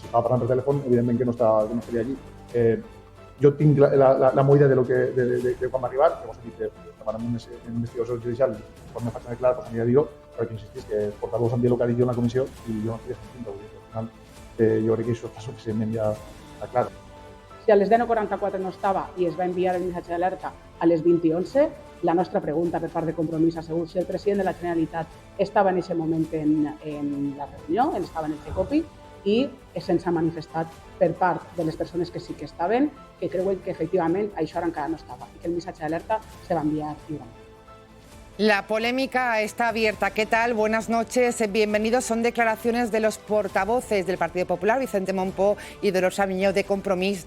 estava parlant per telèfon, evidentment que no estaria allí. Jo tinc la moïda de quan va arribar, que vos he dit que davant una investigació judicial, quan me faig anar clar, pues aniré a dir-ho, però que insistís que els portavols han dit el que ha dit jo en la comissió i jo no estic sentint-ho. Al final, jo crec que això està suficientment ja clar. Si a les 10:44 no estava i es va enviar el missatge d'alerta a les 20:11, la nostra pregunta per part de Compromís ha sigut si el president de la Generalitat estava en aquest moment en la reunió, estava en el CECOPI, i se'ns ha manifestat per part de les persones que sí que estaven, que creuen que efectivament això encara no estava i que el missatge d'alerta se va enviar lliurement. La polémica está abierta. ¿Qué tal? Buenas noches, bienvenidos. Son declaraciones de los portavoces del Partido Popular, Vicente Mompó y Dolors Aviñó, de Compromís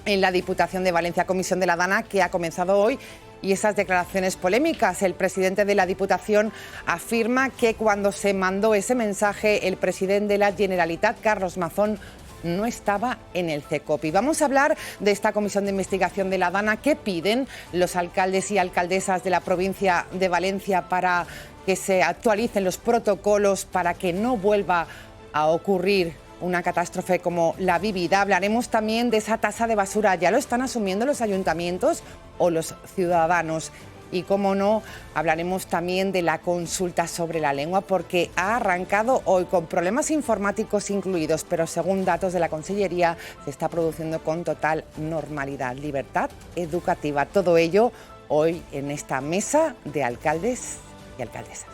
en la Diputación de Valencia, Comisión de la Dana, que ha comenzado hoy. Y esas declaraciones polémicas, el presidente de la Diputación afirma que cuando se mandó ese mensaje, el presidente de la Generalitat, Carlos Mazón, no estaba en el CECOPI. Vamos a hablar de esta comisión de investigación de la Dana. ¿Qué piden los alcaldes y alcaldesas de la provincia de Valencia para que se actualicen los protocolos para que no vuelva a ocurrir una catástrofe como la vivida? Hablaremos también de esa tasa de basura. ¿Ya lo están asumiendo los ayuntamientos o los ciudadanos? Y, cómo no, hablaremos también de la consulta sobre la lengua, porque ha arrancado hoy con problemas informáticos incluidos, pero según datos de la Consellería se está produciendo con total normalidad. Libertad educativa. Todo ello hoy en esta mesa de alcaldes y alcaldesas.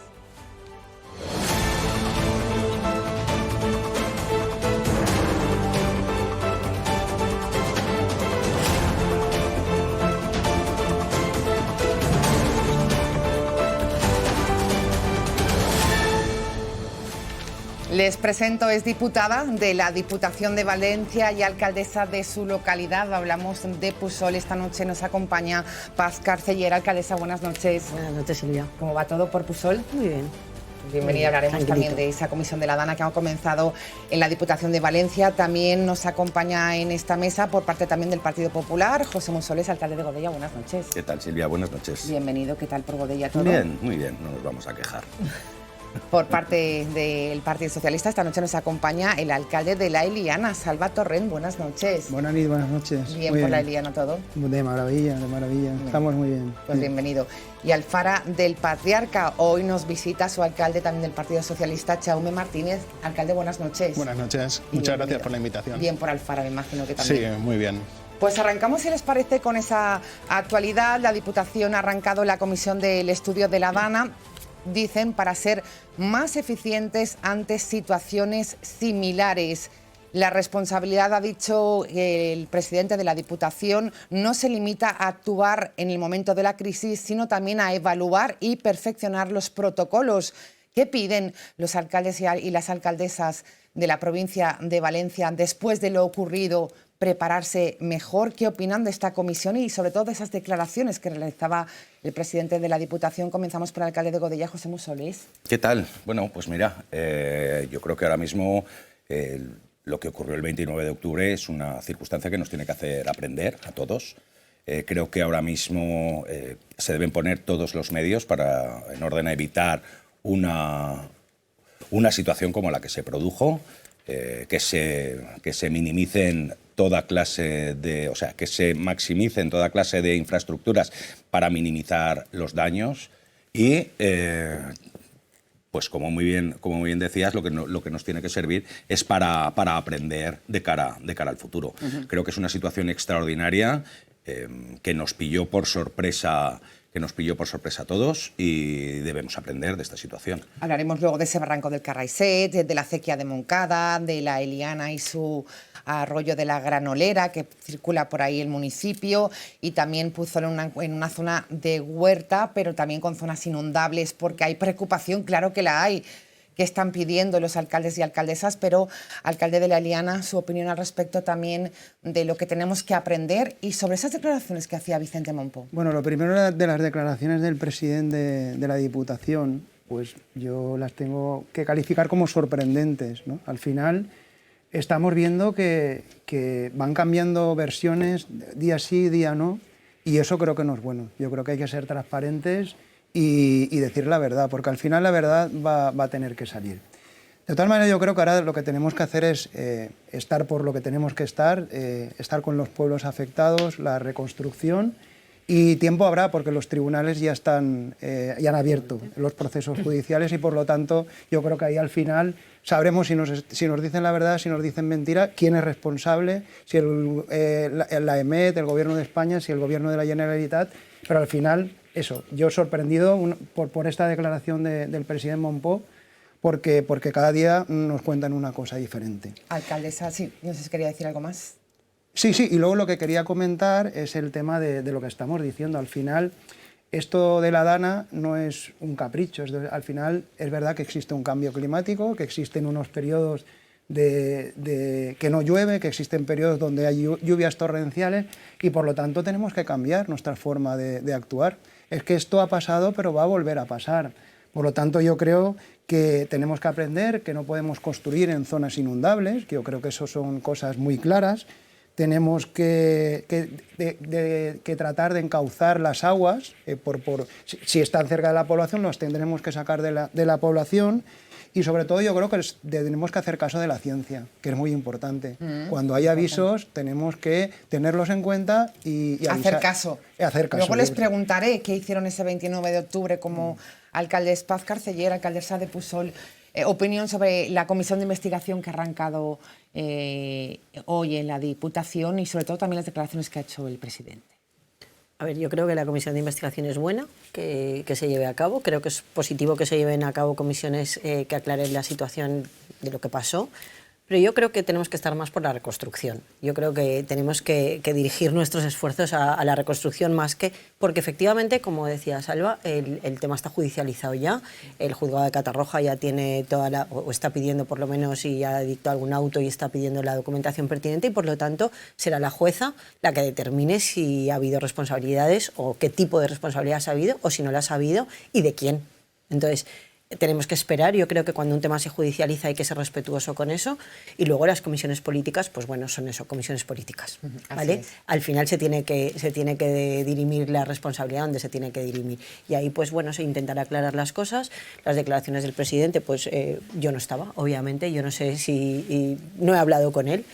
Les presento, es diputada de la Diputación de Valencia y alcaldesa de su localidad. Hablamos de Pusol. Esta noche nos acompaña Paz Carceller. Alcaldesa, buenas noches. Buenas noches, Silvia. ¿Cómo va todo por Pusol? Muy bien. Bienvenida. Hablaremos también de esa comisión de la Dana que ha comenzado en la Diputación de Valencia. También nos acompaña en esta mesa, por parte también del Partido Popular, José Monsoles, alcalde de Godella. Buenas noches. ¿Qué tal, Silvia? Buenas noches. Bienvenido. ¿Qué tal por Godella todo? Bien, muy bien. No nos vamos a quejar. Por parte del Partido Socialista, esta noche nos acompaña el alcalde de La Eliana, Salva Torrent. Buenas noches. Buenas noches. Bien por La Eliana todo. De maravilla, de maravilla. Bien. Estamos muy bien. Pues bienvenido. Y Alfara del Patriarca, hoy nos visita su alcalde también del Partido Socialista, Jaume Martínez. Alcalde, buenas noches. Buenas noches. Muchas gracias por la invitación. Bien por Alfara, me imagino que también. Sí, muy bien. Pues arrancamos, si les parece, con esa actualidad. La Diputación ha arrancado la comisión del estudio de la Dana, dicen, para ser más eficientes ante situaciones similares. La responsabilidad, ha dicho el presidente de la Diputación, no se limita a actuar en el momento de la crisis, sino también a evaluar y perfeccionar los protocolos. ¿Qué piden los alcaldes y las alcaldesas de la provincia de Valencia después de lo ocurrido? Prepararse mejor. ¿Qué opinan de esta comisión y sobre todo de esas declaraciones que realizaba el presidente de la Diputación? Comenzamos por el alcalde de Godella, José Monsoles. ¿Qué tal? Bueno, pues mira, yo creo que ahora mismo lo que ocurrió el 29 de octubre es una circunstancia que nos tiene que hacer aprender a todos. Creo que ahora mismo se deben poner todos los medios en orden a evitar una situación como la que se produjo, que se minimicen toda clase de, o sea, que se maximicen toda clase de infraestructuras para minimizar los daños y, pues como muy bien decías, lo que nos tiene que servir es para aprender de cara al futuro. Creo que es una situación extraordinaria que nos pilló por sorpresa. A todos y debemos aprender de esta situación. Hablaremos luego de ese barranco del Carraiset, de la acequia de Moncada, de la Eliana y su arroyo de la Granolera, que circula por ahí el municipio, y también Puzol en una zona de huerta, pero también con zonas inundables, porque hay preocupación, claro que la hay. ¿Qué están pidiendo los alcaldes y alcaldesas? Pero, alcalde de La Eliana, su opinión al respecto también de lo que tenemos que aprender y sobre esas declaraciones que hacía Vicente Mompó. Bueno, lo primero de las declaraciones del presidente de la Diputación, pues yo las tengo que calificar como sorprendentes, ¿no? Al final estamos viendo que van cambiando versiones día sí, día no, y eso creo que no es bueno. Yo creo que hay que ser transparentes y decir la verdad, porque al final la verdad va a tener que salir. De todas maneras, yo creo que ahora lo que tenemos que hacer es estar por lo que tenemos que estar con los pueblos afectados, la reconstrucción, y tiempo habrá porque los tribunales ya han abierto los procesos judiciales y por lo tanto yo creo que ahí al final sabremos si nos dicen la verdad, si nos dicen mentira, quién es responsable, si la EMET, el Gobierno de España, si el Gobierno de la Generalitat, pero al final eso, yo sorprendido por esta declaración del presidente Montpó, porque cada día nos cuentan una cosa diferente. Alcaldesa, sí, no sé si quería decir algo más. Sí, y luego lo que quería comentar es el tema de lo que estamos diciendo. Al final, esto de la Dana no es un capricho, al final es verdad que existe un cambio climático, que existen unos periodos que no llueve, que existen periodos donde hay lluvias torrenciales y por lo tanto tenemos que cambiar nuestra forma de actuar. Es que esto ha pasado, pero va a volver a pasar. Por lo tanto, yo creo que tenemos que aprender que no podemos construir en zonas inundables, que yo creo que eso son cosas muy claras. Tenemos que tratar de encauzar las aguas, si están cerca de la población, las tendremos que sacar de la población. Y sobre todo yo creo que tenemos que hacer caso de la ciencia, que es muy importante. Cuando hay avisos tenemos que tenerlos en cuenta y avisar. Hacer caso. Luego les preguntaré qué hicieron ese 29 de octubre como alcaldes Paz Carceller, alcaldesa de Pusol. Opinión sobre la comisión de investigación que ha arrancado hoy en la Diputación y sobre todo también las declaraciones que ha hecho el presidente. A ver, yo creo que la comisión de investigación es buena, que se lleve a cabo. Creo que es positivo que se lleven a cabo comisiones que aclaren la situación de lo que pasó. Pero yo creo que tenemos que estar más por la reconstrucción. Yo creo que tenemos que dirigir nuestros esfuerzos a la reconstrucción más que... Porque efectivamente, como decía Salva, el tema está judicializado ya. El juzgado de Catarroja ya tiene o está pidiendo por lo menos y ya dictó algún auto y está pidiendo la documentación pertinente y por lo tanto será la jueza la que determine si ha habido responsabilidades o qué tipo de responsabilidades ha habido o si no las ha habido y de quién. Entonces... tenemos que esperar, yo creo que cuando un tema se judicializa hay que ser respetuoso con eso y luego las comisiones políticas, pues bueno, son eso, comisiones políticas, ¿vale? Al final se tiene que dirimir la responsabilidad donde se tiene que dirimir y ahí pues bueno, se intentará aclarar las cosas. Las declaraciones del presidente, pues yo no estaba, obviamente, yo no sé si no he hablado con él,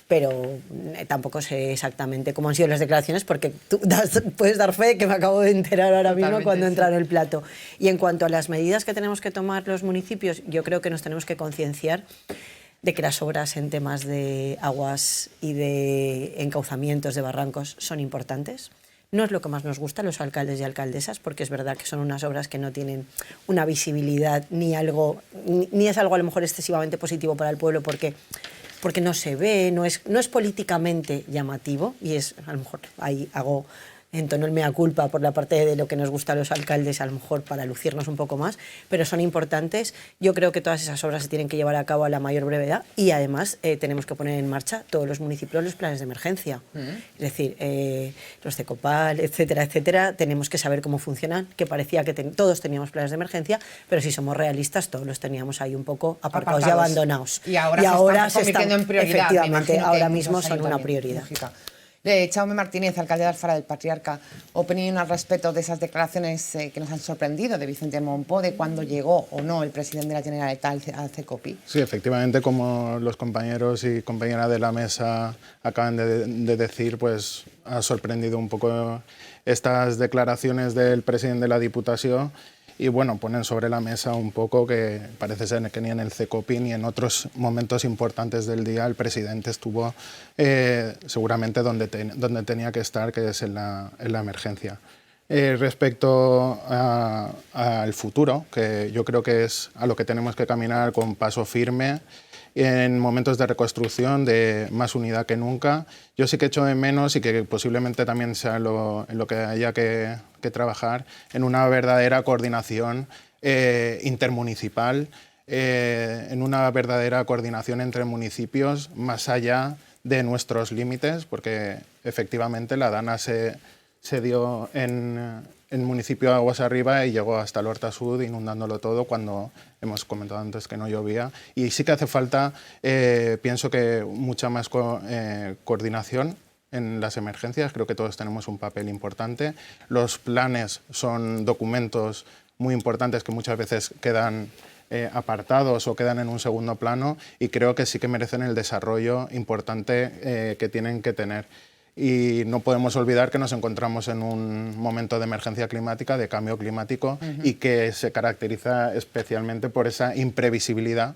pero tampoco sé exactamente cómo han sido las declaraciones porque tú puedes dar fe de que me acabo de enterar ahora mismo cuando he entrado en el plato. Y en cuanto a las medidas que tenemos que tomar los municipios, yo creo que nos tenemos que concienciar de que las obras en temas de aguas y de encauzamientos de barrancos son importantes. No es lo que más nos gusta a los alcaldes y alcaldesas, porque es verdad que son unas obras que no tienen una visibilidad ni es algo a lo mejor excesivamente positivo para el pueblo porque no se ve, no es políticamente llamativo y es, a lo mejor ahí entono el mea culpa por la parte de lo que nos gusta a los alcaldes, a lo mejor para lucirnos un poco más, pero son importantes. Yo creo que todas esas obras se tienen que llevar a cabo a la mayor brevedad y además tenemos que poner en marcha todos los municipios los planes de emergencia. Es decir, los CECOPAL, etcétera, etcétera, tenemos que saber cómo funcionan, que parecía que todos teníamos planes de emergencia, pero si somos realistas, todos los teníamos ahí un poco aparcados y abandonados. Y ahora se están convirtiendo en prioridad. Efectivamente, ahora mismo son una prioridad. Jaume Martínez, alcalde de Alfara del Patriarca, opinión al respecto de esas declaraciones que nos han sorprendido de Vicente Montpó, de cuándo llegó o no el presidente de la Generalitat al CECOPI. Sí, efectivamente, como los compañeros y compañeras de la mesa acaban de decir, pues ha sorprendido un poco estas declaraciones del presidente de la Diputación. Y bueno, ponen sobre la mesa un poco que parece ser que ni en el CECOPI ni en otros momentos importantes del día el presidente estuvo seguramente donde tenía que estar, que es en la emergencia. Respecto al futuro, que yo creo que es a lo que tenemos que caminar con paso firme, en momentos de reconstrucción, de más unidad que nunca. Yo sí que echo de menos y que posiblemente también sea en lo que haya que trabajar, en una verdadera coordinación intermunicipal, en una verdadera coordinación entre municipios más allá de nuestros límites, porque efectivamente la Dana se dio en el municipio de Aguas Arriba y llegó hasta el Horta Sud inundándolo todo cuando hemos comentado antes que no llovía. Y sí que hace falta, pienso que mucha más coordinación en las emergencias. Creo que todos tenemos un papel importante. Los planes son documentos muy importantes que muchas veces quedan apartados o quedan en un segundo plano, y creo que sí que merecen el desarrollo importante que tienen que tener. Y no podemos olvidar que nos encontramos en un momento de emergencia climática, de cambio climático, y que se caracteriza especialmente por esa imprevisibilidad,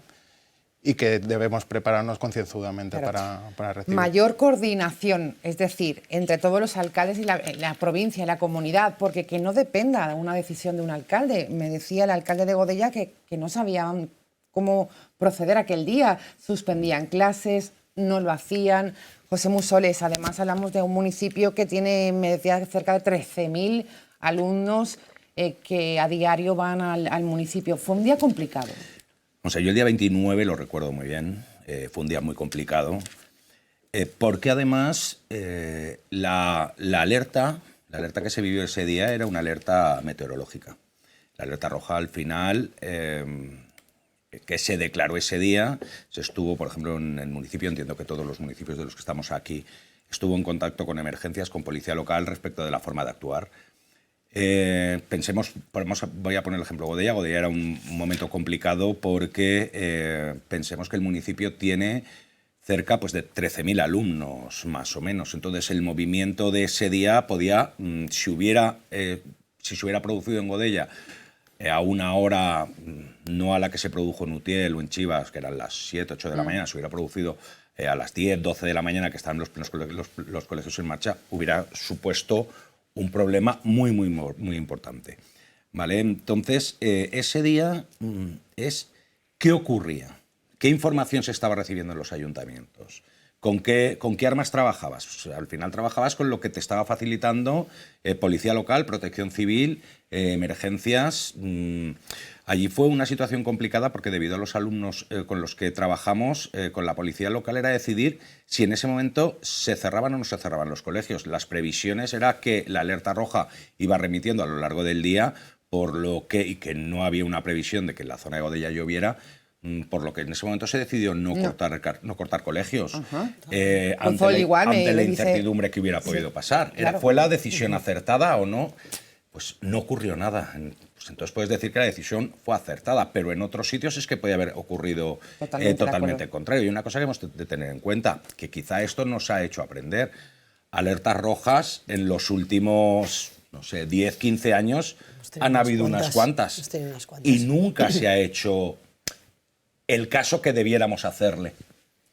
y que debemos prepararnos concienzudamente para recibir. Mayor coordinación, es decir, entre todos los alcaldes y la provincia y la comunidad, porque que no dependa de una decisión de un alcalde. Me decía el alcalde de Godella que no sabían cómo proceder aquel día, suspendían clases, no lo hacían. José Musoles, además hablamos de un municipio que tiene, me decía, cerca de 13.000 alumnos que a diario van al municipio. Fue un día complicado. O sea, yo el día 29 lo recuerdo muy bien, fue un día muy complicado, porque además la alerta que se vivió ese día era una alerta meteorológica. La alerta roja al final, que se declaró ese día, se estuvo, por ejemplo, en el municipio, entiendo que todos los municipios de los que estamos aquí, estuvo en contacto con emergencias, con policía local respecto de la forma de actuar. Pensemos, voy a poner el ejemplo Godella. Godella era un momento complicado porque pensemos que el municipio tiene cerca pues, de 13.000 alumnos, más o menos. Entonces, el movimiento de ese día podía, si se hubiera producido en Godella a una hora no a la que se produjo en Utiel o en Chivas, que eran las 7, 8 de la mañana, se hubiera producido a las 10, 12 de la mañana, que estaban los colegios en marcha, hubiera supuesto un problema muy, muy, muy importante. ¿Vale? Entonces, ese día ¿qué ocurría? ¿Qué información se estaba recibiendo en los ayuntamientos? ¿Con qué armas trabajabas? Pues, al final trabajabas con lo que te estaba facilitando Policía Local, Protección Civil, emergencias. Allí fue una situación complicada porque debido a los alumnos con los que trabajamos con la Policía Local era decidir si en ese momento se cerraban o no se cerraban los colegios. Las previsiones era que la alerta roja iba remitiendo a lo largo del día, y que no había una previsión de que en la zona de Godella lloviera, por lo que en ese momento se decidió no cortar colegios ante la incertidumbre que hubiera podido pasar. ¿Fue la decisión acertada o no? Pues no ocurrió nada. Pues entonces puedes decir que la decisión fue acertada, pero en otros sitios es que podía haber ocurrido totalmente el contrario. Y una cosa que hemos de tener en cuenta, que quizá esto nos ha hecho aprender. Alertas rojas en los últimos, no sé, 10, 15 años han habido unas cuantas. Y nunca se ha hecho el caso que debiéramos hacerle.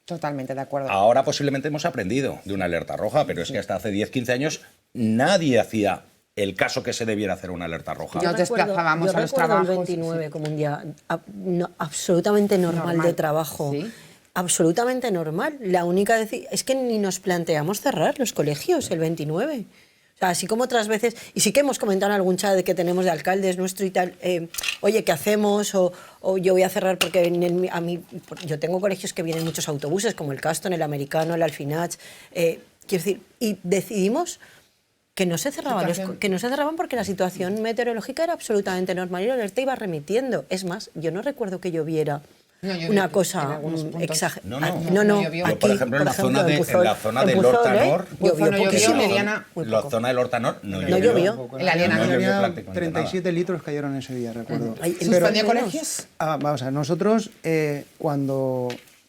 Totalmente de acuerdo. Ahora posiblemente hemos aprendido de una alerta roja, pero es que hasta hace 10, 15 años nadie hacía el caso que se debiera hacer una alerta roja. Nos desplazábamos a los trabajos. Yo recuerdo el 29 como un día absolutamente normal de trabajo. ¿Sí? Absolutamente normal. La única es que ni nos planteamos cerrar los colegios el 29. O sea, así como otras veces, y sí que hemos comentado en algún chat que tenemos de alcaldes nuestro y tal, oye, ¿qué hacemos? O yo voy a cerrar porque yo tengo colegios que vienen muchos autobuses, como el Caston, el Americano, el Alfinach. Quiero decir, y decidimos que no se cerraban porque la situación meteorológica era absolutamente normal y la alerta iba remitiendo. Es más, yo no recuerdo que lloviera una cosa exagerada. No. Yo, por ejemplo, en la zona del Hortanor, la zona del Hortanor no llovió. En la Aliana 37 litros cayeron ese día, recuerdo. ¿Suspendió colegios? Vamos a ver, nosotros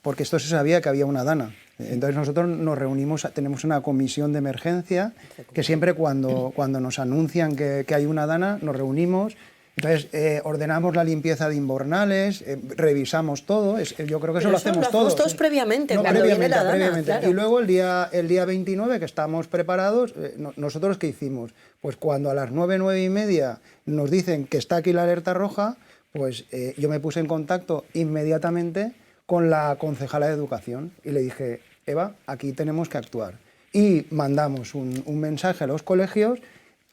porque esto se sabía que había una dana. Entonces nosotros nos reunimos, tenemos una comisión de emergencia que siempre cuando nos anuncian que hay una dana nos reunimos. Entonces, ordenamos la limpieza de invernales, revisamos todo. Yo creo que eso lo hacemos todos. Todos previamente, cuando viene la dana, claro. Y luego el día 29, que estamos preparados, ¿nosotros qué hicimos? Pues cuando a las 9:30 nos dicen que está aquí la alerta roja, pues yo me puse en contacto inmediatamente con la concejala de Educación y le dije, Eva, aquí tenemos que actuar. Y mandamos un mensaje a los colegios,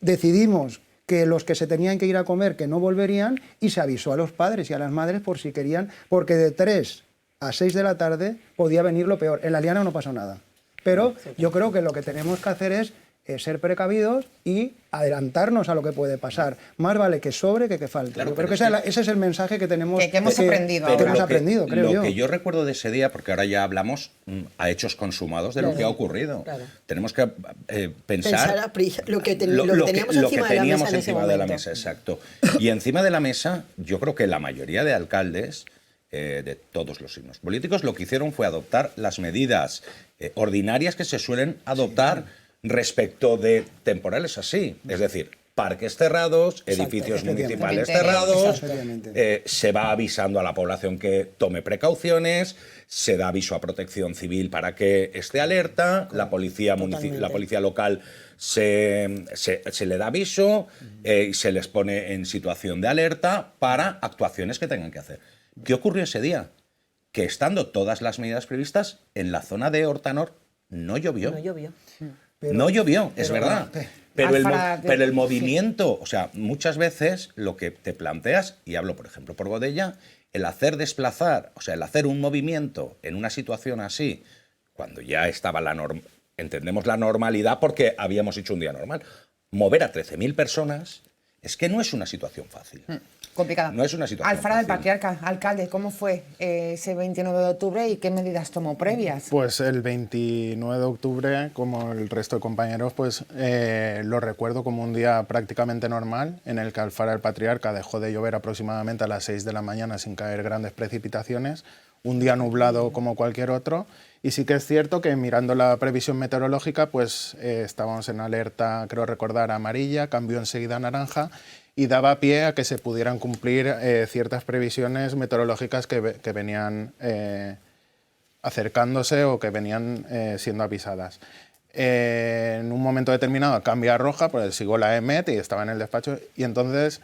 decidimos que los que se tenían que ir a comer que no volverían y se avisó a los padres y a las madres por si querían, porque de 3 a 6 de la tarde podía venir lo peor. En la Aliana no pasó nada. Pero yo creo que lo que tenemos que hacer es ser precavidos y adelantarnos a lo que puede pasar. Más vale que sobre que falte. Claro, yo creo que pero ese es el mensaje que tenemos que hemos aprendido ahora. que hemos aprendido, creo yo. Lo que yo recuerdo de ese día, porque ahora ya hablamos a hechos consumados de lo que ha ocurrido. Claro. Tenemos que pensar lo que teníamos encima de la mesa, exacto. Y encima de la mesa, yo creo que la mayoría de alcaldes de todos los signos políticos lo que hicieron fue adoptar las medidas ordinarias que se suelen adoptar respecto de temporales así. Es decir, parques cerrados, edificios municipales cerrados, se va avisando a la población que tome precauciones, se da aviso a Protección Civil para que esté alerta, la policía local se le da aviso y se les pone en situación de alerta para actuaciones que tengan que hacer. ¿Qué ocurrió ese día? Que estando todas las medidas previstas, en la zona de Hortanor no llovió. No llovió, es verdad. Pero el movimiento, o sea, muchas veces lo que te planteas, y hablo por ejemplo por Godella, el hacer desplazar, o sea, el hacer un movimiento en una situación así, cuando ya estaba entendemos la normalidad porque habíamos hecho un día normal, mover a 13.000 personas es que no es una situación fácil. Complicada. No es una situación Alfara del fácil. Patriarca, alcalde, ¿cómo fue ese 29 de octubre y qué medidas tomó previas? Pues el 29 de octubre, como el resto de compañeros, pues lo recuerdo como un día prácticamente normal, en el que Alfara del Patriarca dejó de llover aproximadamente a las 6 de la mañana sin caer grandes precipitaciones, un día nublado como cualquier otro, y sí que es cierto que mirando la previsión meteorológica, pues estábamos en alerta, creo recordar, amarilla, cambió enseguida a naranja, y daba pie a que se pudieran cumplir ciertas previsiones meteorológicas que venían acercándose o que venían siendo avisadas. En un momento determinado cambia a roja, pues sigo la EMET y estaba en el despacho, y entonces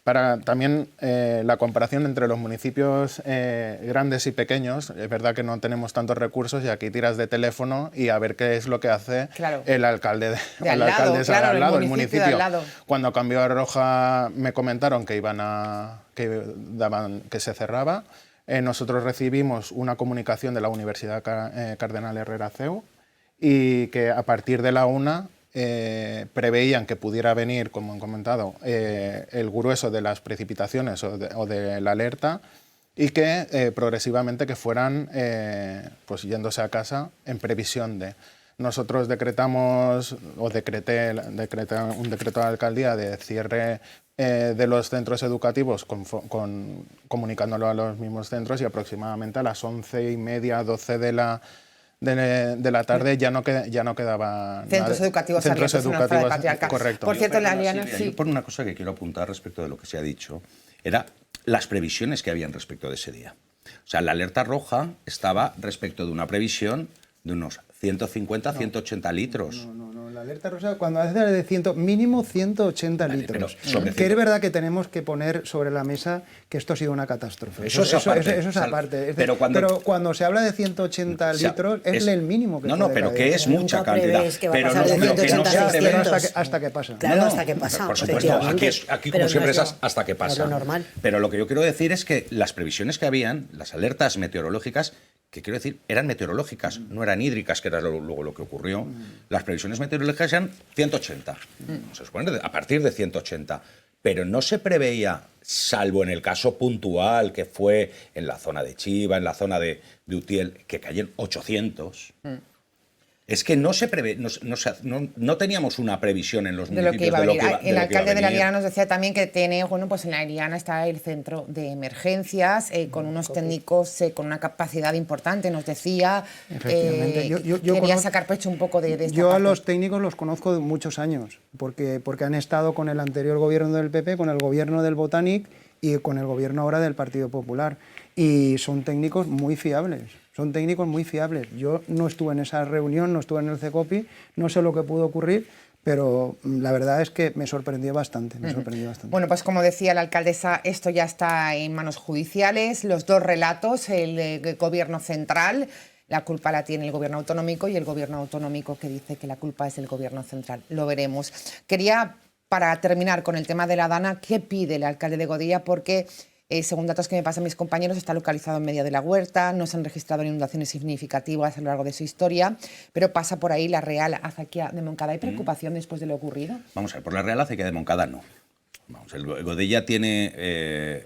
para también la comparación entre los municipios grandes y pequeños, es verdad que no tenemos tantos recursos y aquí tiras de teléfono y a ver qué es lo que hace el alcalde de al lado, el municipio de al lado. Cuando cambió a roja me comentaron que que se cerraba. Nosotros recibimos una comunicación de la Universidad Cardenal Herrera CEU y que a partir de la 1 preveían que pudiera venir, como han comentado, el grueso de las precipitaciones o de la alerta y que progresivamente que fueran pues yéndose a casa en previsión de. Nosotros decretamos, o decreté un decreto de la alcaldía de cierre de los centros educativos comunicándolo a los mismos centros, y aproximadamente a las 11:30, 12 de la tarde ya no quedaba centros educativos abiertos en Alfara del Patriarca. Correcto. Por cierto, Liliana, sí. Por una cosa que quiero apuntar respecto de lo que se ha dicho, era las previsiones que habían respecto de ese día. O sea, la alerta roja estaba respecto de una previsión de unos 150, 180 litros. No, la alerta rosa, cuando hace de mínimo 180 litros. Que es verdad que tenemos que poner sobre la mesa que esto ha sido una catástrofe. Eso es aparte. Pero cuando se habla de 180 litros, es el mínimo que puede pero caer. que es mucha cantidad. Pero hasta que pasa. Claro, hasta que pasa. Por supuesto, aquí como siempre es hasta que pasa. Es lo normal. Pero lo que yo quiero decir es que las previsiones que habían, las alertas meteorológicas, que quiero decir, eran meteorológicas, no eran hídricas, que era luego lo que ocurrió. Las previsiones meteorológicas eran 180, se supone a partir de 180, pero no se preveía, salvo en el caso puntual que fue en la zona de Chiva, en la zona de Utiel, que cayeron 800. Es que no se prevé, no teníamos una previsión en los municipios de lo que iba a venir. El alcalde de la Liana nos decía también que tiene, bueno, pues en la Liana está el centro de emergencias con unos técnicos con una capacidad importante, nos decía. Efectivamente. Yo quería sacar pecho un poco de esta Yo parte. A los técnicos los conozco de muchos años, porque han estado con el anterior gobierno del PP, con el gobierno del Botanic y con el gobierno ahora del Partido Popular. Y son técnicos muy fiables. Son técnicos muy fiables. Yo no estuve en esa reunión, no estuve en el CECOPI, no sé lo que pudo ocurrir, pero la verdad es que me sorprendió bastante. Bueno, pues como decía la alcaldesa, esto ya está en manos judiciales. Los dos relatos, el gobierno central, la culpa la tiene el gobierno autonómico, y el gobierno autonómico que dice que la culpa es del gobierno central. Lo veremos. Quería, para terminar con el tema de la Dana, ¿qué pide el alcalde de Godella? Porque según datos que me pasan mis compañeros, está localizado en medio de la huerta, no se han registrado inundaciones significativas a lo largo de su historia, pero pasa por ahí la Real Acequia de Moncada. ¿Hay preocupación después de lo ocurrido? Vamos a ver, por la Real Acequia de Moncada no. Vamos, el Godella tiene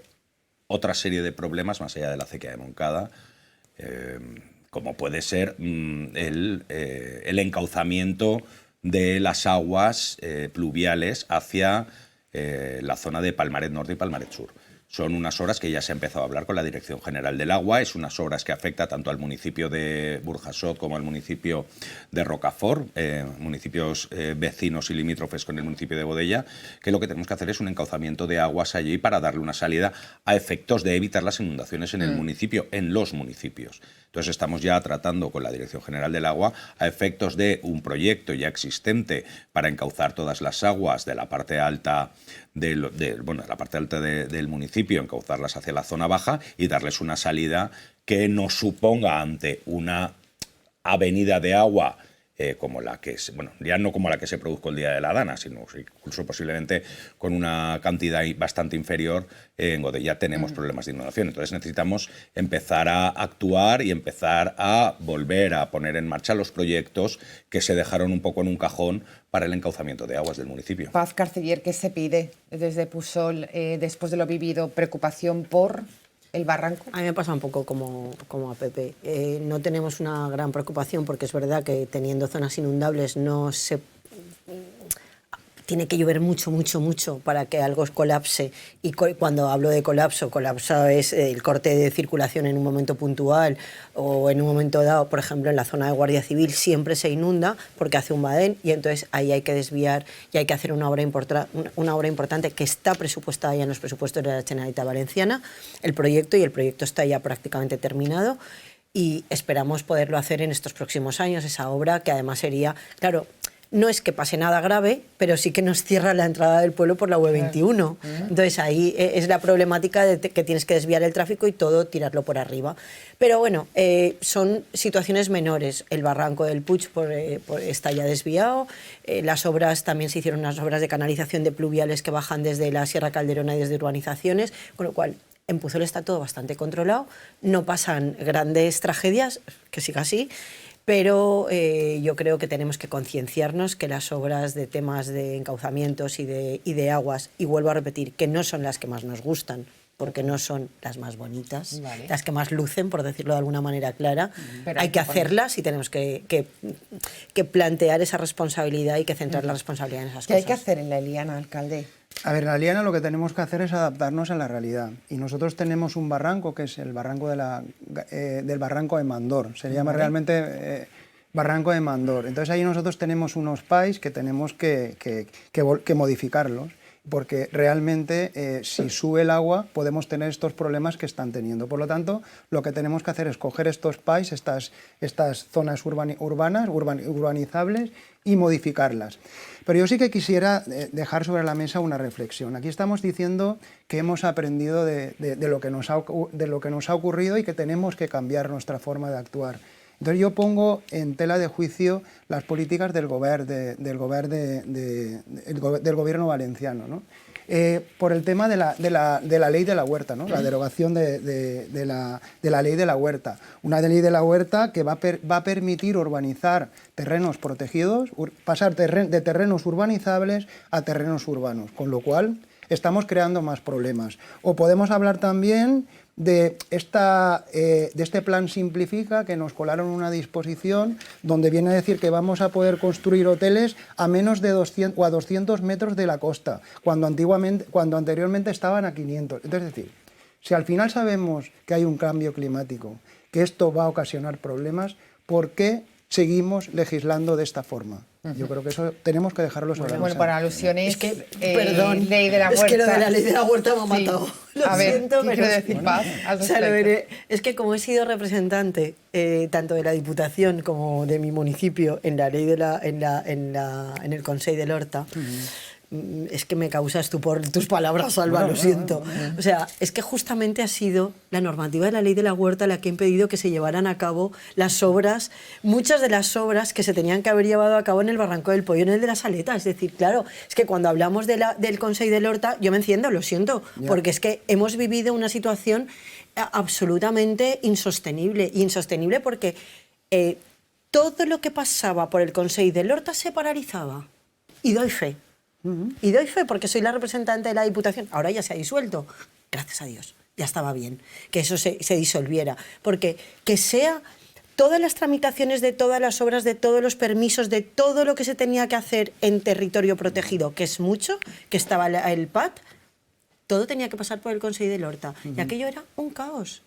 otra serie de problemas más allá de la acequia de Moncada, como puede ser el encauzamiento de las aguas pluviales hacia la zona de Palmaret Norte y Palmaret Sur. Son unas obras que ya se ha empezado a hablar con la Dirección General del Agua, es unas obras que afectan tanto al municipio de Burjasot como al municipio de Rocafort, municipios vecinos y limítrofes con el municipio de Godella, que lo que tenemos que hacer es un encauzamiento de aguas allí para darle una salida a efectos de evitar las inundaciones en el municipio, en los municipios. Entonces estamos ya tratando con la Dirección General del Agua a efectos de un proyecto ya existente para encauzar todas las aguas de la parte alta del municipio, encauzarlas hacia la zona baja y darles una salida que no suponga ante una avenida de agua como la que, ya no como la que se produjo el día de la Dana, sino incluso posiblemente con una cantidad bastante inferior. En Godella tenemos problemas de inundación, entonces necesitamos empezar a actuar y empezar a volver a poner en marcha los proyectos que se dejaron un poco en un cajón para el encauzamiento de aguas del municipio. Paz Carceller, ¿qué se pide desde Pusol después de lo vivido? ¿Preocupación por el barranco? A mí me pasa un poco como a Pepe. No tenemos una gran preocupación porque es verdad que teniendo zonas inundables no se... Tiene que llover mucho para que algo colapse. Y cuando hablo de colapso es el corte de circulación en un momento puntual o en un momento dado, por ejemplo, en la zona de Guardia Civil siempre se inunda porque hace un badén y entonces ahí hay que desviar y hay que hacer una obra importante que está presupuestada ya en los presupuestos de la Generalitat Valenciana, el proyecto está ya prácticamente terminado y esperamos poderlo hacer en estos próximos años, esa obra que además sería, claro, no es que pase nada grave, pero sí que nos cierra la entrada del pueblo por la UE21. Entonces ahí es la problemática de que tienes que desviar el tráfico y todo tirarlo por arriba. Pero bueno, son situaciones menores. El barranco del Puig está ya desviado. Las obras, también se hicieron unas obras de canalización de pluviales que bajan desde la Sierra Calderona y desde urbanizaciones, con lo cual en Pusol está todo bastante controlado. No pasan grandes tragedias, que siga así. Pero yo creo que tenemos que concienciarnos que las obras de temas de encauzamientos y de aguas, y vuelvo a repetir, que no son las que más nos gustan, porque no son las más bonitas, las que más lucen, por decirlo de alguna manera clara. Pero hay que hacerlas y tenemos que plantear esa responsabilidad y que centrar la responsabilidad en esas cosas. ¿Qué hay que hacer en la Eliana, alcalde? A ver, en la Eliana lo que tenemos que hacer es adaptarnos a la realidad. Y nosotros tenemos un barranco que es el barranco del barranco de Mandor. Se llama realmente barranco de Mandor. Entonces ahí nosotros tenemos unos PAIs que tenemos que modificarlos. Porque realmente si sube el agua podemos tener estos problemas que están teniendo. Por lo tanto, lo que tenemos que hacer es coger estos PAIs, estas zonas urbanizables y modificarlas. Pero yo sí que quisiera dejar sobre la mesa una reflexión. Aquí estamos diciendo que hemos aprendido de lo que nos ha ocurrido y que tenemos que cambiar nuestra forma de actuar. Entonces yo pongo en tela de juicio las políticas del gobierno valenciano, ¿no? Por el tema de la ley de la huerta, ¿no? La derogación de la ley de la huerta. Una ley de la huerta que va a permitir urbanizar terrenos protegidos, pasar de terrenos urbanizables a terrenos urbanos, con lo cual estamos creando más problemas. O podemos hablar también de este plan Simplifica, que nos colaron una disposición donde viene a decir que vamos a poder construir hoteles a menos de 200 o a 200 metros de la costa, cuando anteriormente estaban a 500. Es decir, si al final sabemos que hay un cambio climático, que esto va a ocasionar problemas, ¿por qué seguimos legislando de esta forma? Yo creo que eso tenemos que dejarlo sobre la mesa. Bueno, para alusiones, perdón, ley de la huerta. Es que lo de la ley de la huerta me ha matado. Lo a ver, siento, ¿qué pero quiero decir, Paz? O sea, es que como he sido representante tanto de la Diputación como de mi municipio en la ley en el Consell de l'Horta, es que me causas tú por tus palabras, Alba, lo siento. O sea, es que justamente ha sido la normativa de la ley de la huerta la que ha impedido que se llevaran a cabo las obras, muchas de las obras que se tenían que haber llevado a cabo en el Barranco del Pollo, en el de las Aletas. Es decir, claro, es que cuando hablamos del Consell de l'Horta, yo me enciendo, lo siento, porque es que hemos vivido una situación absolutamente insostenible. Insostenible porque todo lo que pasaba por el Consell de l'Horta se paralizaba. Y doy fe. Y doy fe porque soy la representante de la Diputación. Ahora ya se ha disuelto. Gracias a Dios. Ya estaba bien que eso se disolviera. Porque que sea todas las tramitaciones de todas las obras, de todos los permisos, de todo lo que se tenía que hacer en territorio protegido, que es mucho, que estaba el PAT, todo tenía que pasar por el Consell de l'Horta. Y aquello era un caos.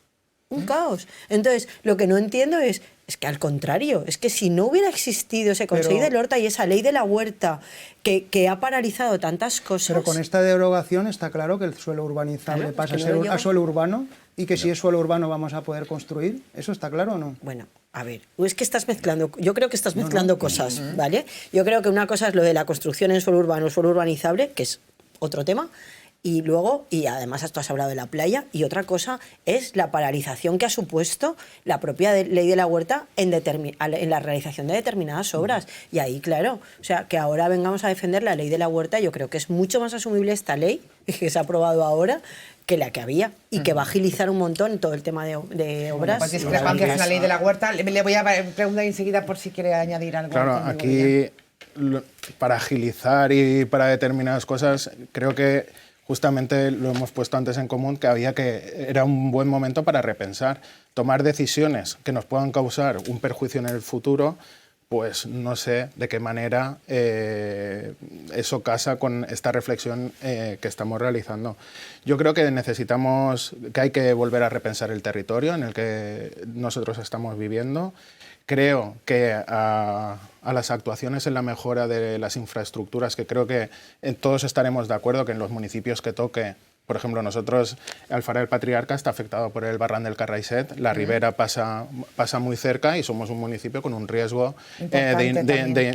Un caos. Entonces, lo que no entiendo es que al contrario, es que si no hubiera existido ese Consell de l'Horta y esa ley de la huerta que ha paralizado tantas cosas... Pero con esta derogación está claro que el suelo urbanizable pasa a ser a suelo urbano y que si es suelo urbano vamos a poder construir. ¿Eso está claro o no? Bueno, a ver, es que estás mezclando, yo creo que estás mezclando cosas, ¿vale? Yo creo que una cosa es lo de la construcción en suelo urbano, suelo urbanizable, que es otro tema. Y luego, y además tú has hablado de la playa, y otra cosa es la paralización que ha supuesto la propia ley de la huerta en la realización de determinadas obras. Y ahí, claro, o sea, que ahora vengamos a defender la ley de la huerta, yo creo que es mucho más asumible esta ley que se ha aprobado ahora que la que había y que va a agilizar un montón todo el tema de obras. Pues discrepancias en la ley de la huerta. Le voy a preguntar enseguida por si quiere añadir algo. Claro, aquí para agilizar y para determinadas cosas, creo que justamente lo hemos puesto antes en común, que era un buen momento para repensar, tomar decisiones que nos puedan causar un perjuicio en el futuro. Pues no sé de qué manera eso casa con esta reflexión que estamos realizando. Yo creo que hay que volver a repensar el territorio en el que nosotros estamos viviendo. Creo que a las actuaciones en la mejora de las infraestructuras, que creo que todos estaremos de acuerdo que en los municipios que toque, por ejemplo, nosotros, Alfara del Patriarca está afectado por el Barran del Carraixet, la Ribera pasa muy cerca y somos un municipio con un riesgo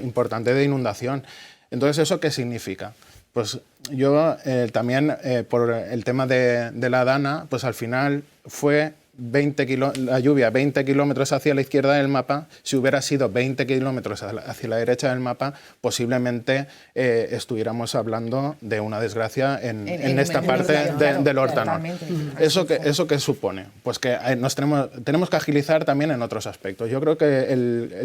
importante de inundación. Entonces, ¿eso qué significa? Pues yo también, por el tema de la Dana, pues al final fue la lluvia 20 kilómetros hacia la izquierda del mapa. Si hubiera sido 20 kilómetros hacia la derecha del mapa, posiblemente estuviéramos hablando de una desgracia en esta parte del Horta. ¿Eso qué supone? Pues que tenemos que agilizar también en otros aspectos. Yo creo que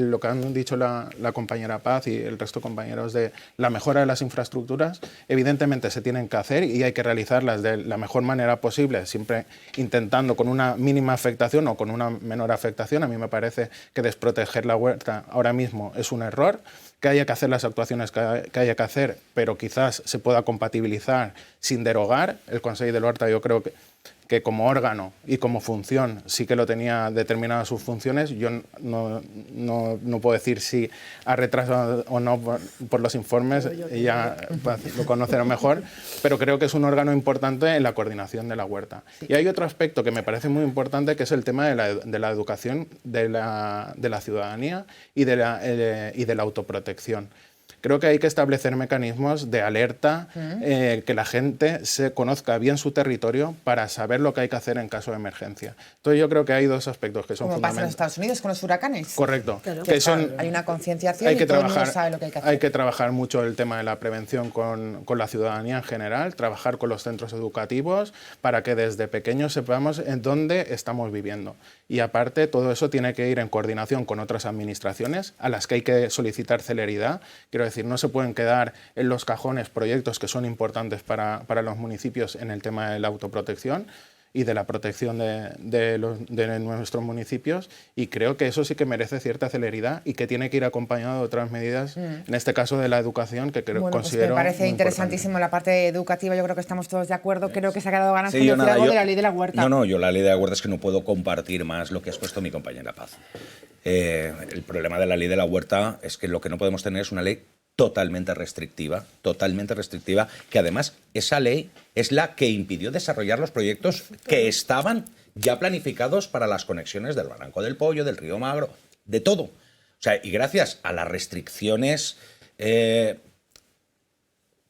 lo que han dicho la compañera Paz y el resto de compañeros de la mejora de las infraestructuras, evidentemente se tienen que hacer y hay que realizarlas de la mejor manera posible, siempre intentando con una mínima afectación o con una menor afectación. A mí me parece que desproteger la huerta ahora mismo es un error, que haya que hacer las actuaciones que haya que hacer, pero quizás se pueda compatibilizar sin derogar. El Consell de l'Horta, yo creo que como órgano y como función sí que lo tenía determinadas sus funciones. Yo no puedo decir si ha retrasado o no por los informes, ella lo conocerá mejor, pero creo que es un órgano importante en la coordinación de la huerta. Sí. Y hay otro aspecto que me parece muy importante, que es el tema de la educación de la ciudadanía y de la autoprotección. Creo que hay que establecer mecanismos de alerta, que la gente se conozca bien su territorio para saber lo que hay que hacer en caso de emergencia. Entonces yo creo que hay dos aspectos que son fundamentales. Como pasa en Estados Unidos con los huracanes. Correcto. Claro. Hay una concienciación y todo el mundo sabe lo que hay que hacer. Hay que trabajar mucho el tema de la prevención con la ciudadanía en general, trabajar con los centros educativos para que desde pequeños sepamos en dónde estamos viviendo. Y aparte, todo eso tiene que ir en coordinación con otras administraciones a las que hay que solicitar celeridad. Quiero decir, no se pueden quedar en los cajones proyectos que son importantes para los municipios en el tema de la autoprotección y de la protección de nuestros municipios, y creo que eso sí que merece cierta celeridad y que tiene que ir acompañado de otras medidas, en este caso de la educación, que considero me parece interesantísimo la parte educativa. Yo creo que estamos todos de acuerdo. Creo que se ha quedado ganas de decir algo de la ley de la huerta. Yo la ley de la huerta es que no puedo compartir más lo que ha expuesto mi compañera Paz. El problema de la ley de la huerta es que lo que no podemos tener es una ley totalmente restrictiva, que además esa ley es la que impidió desarrollar los proyectos que estaban ya planificados para las conexiones del Barranco del Pollo, del Río Magro, de todo. O sea, y gracias a las restricciones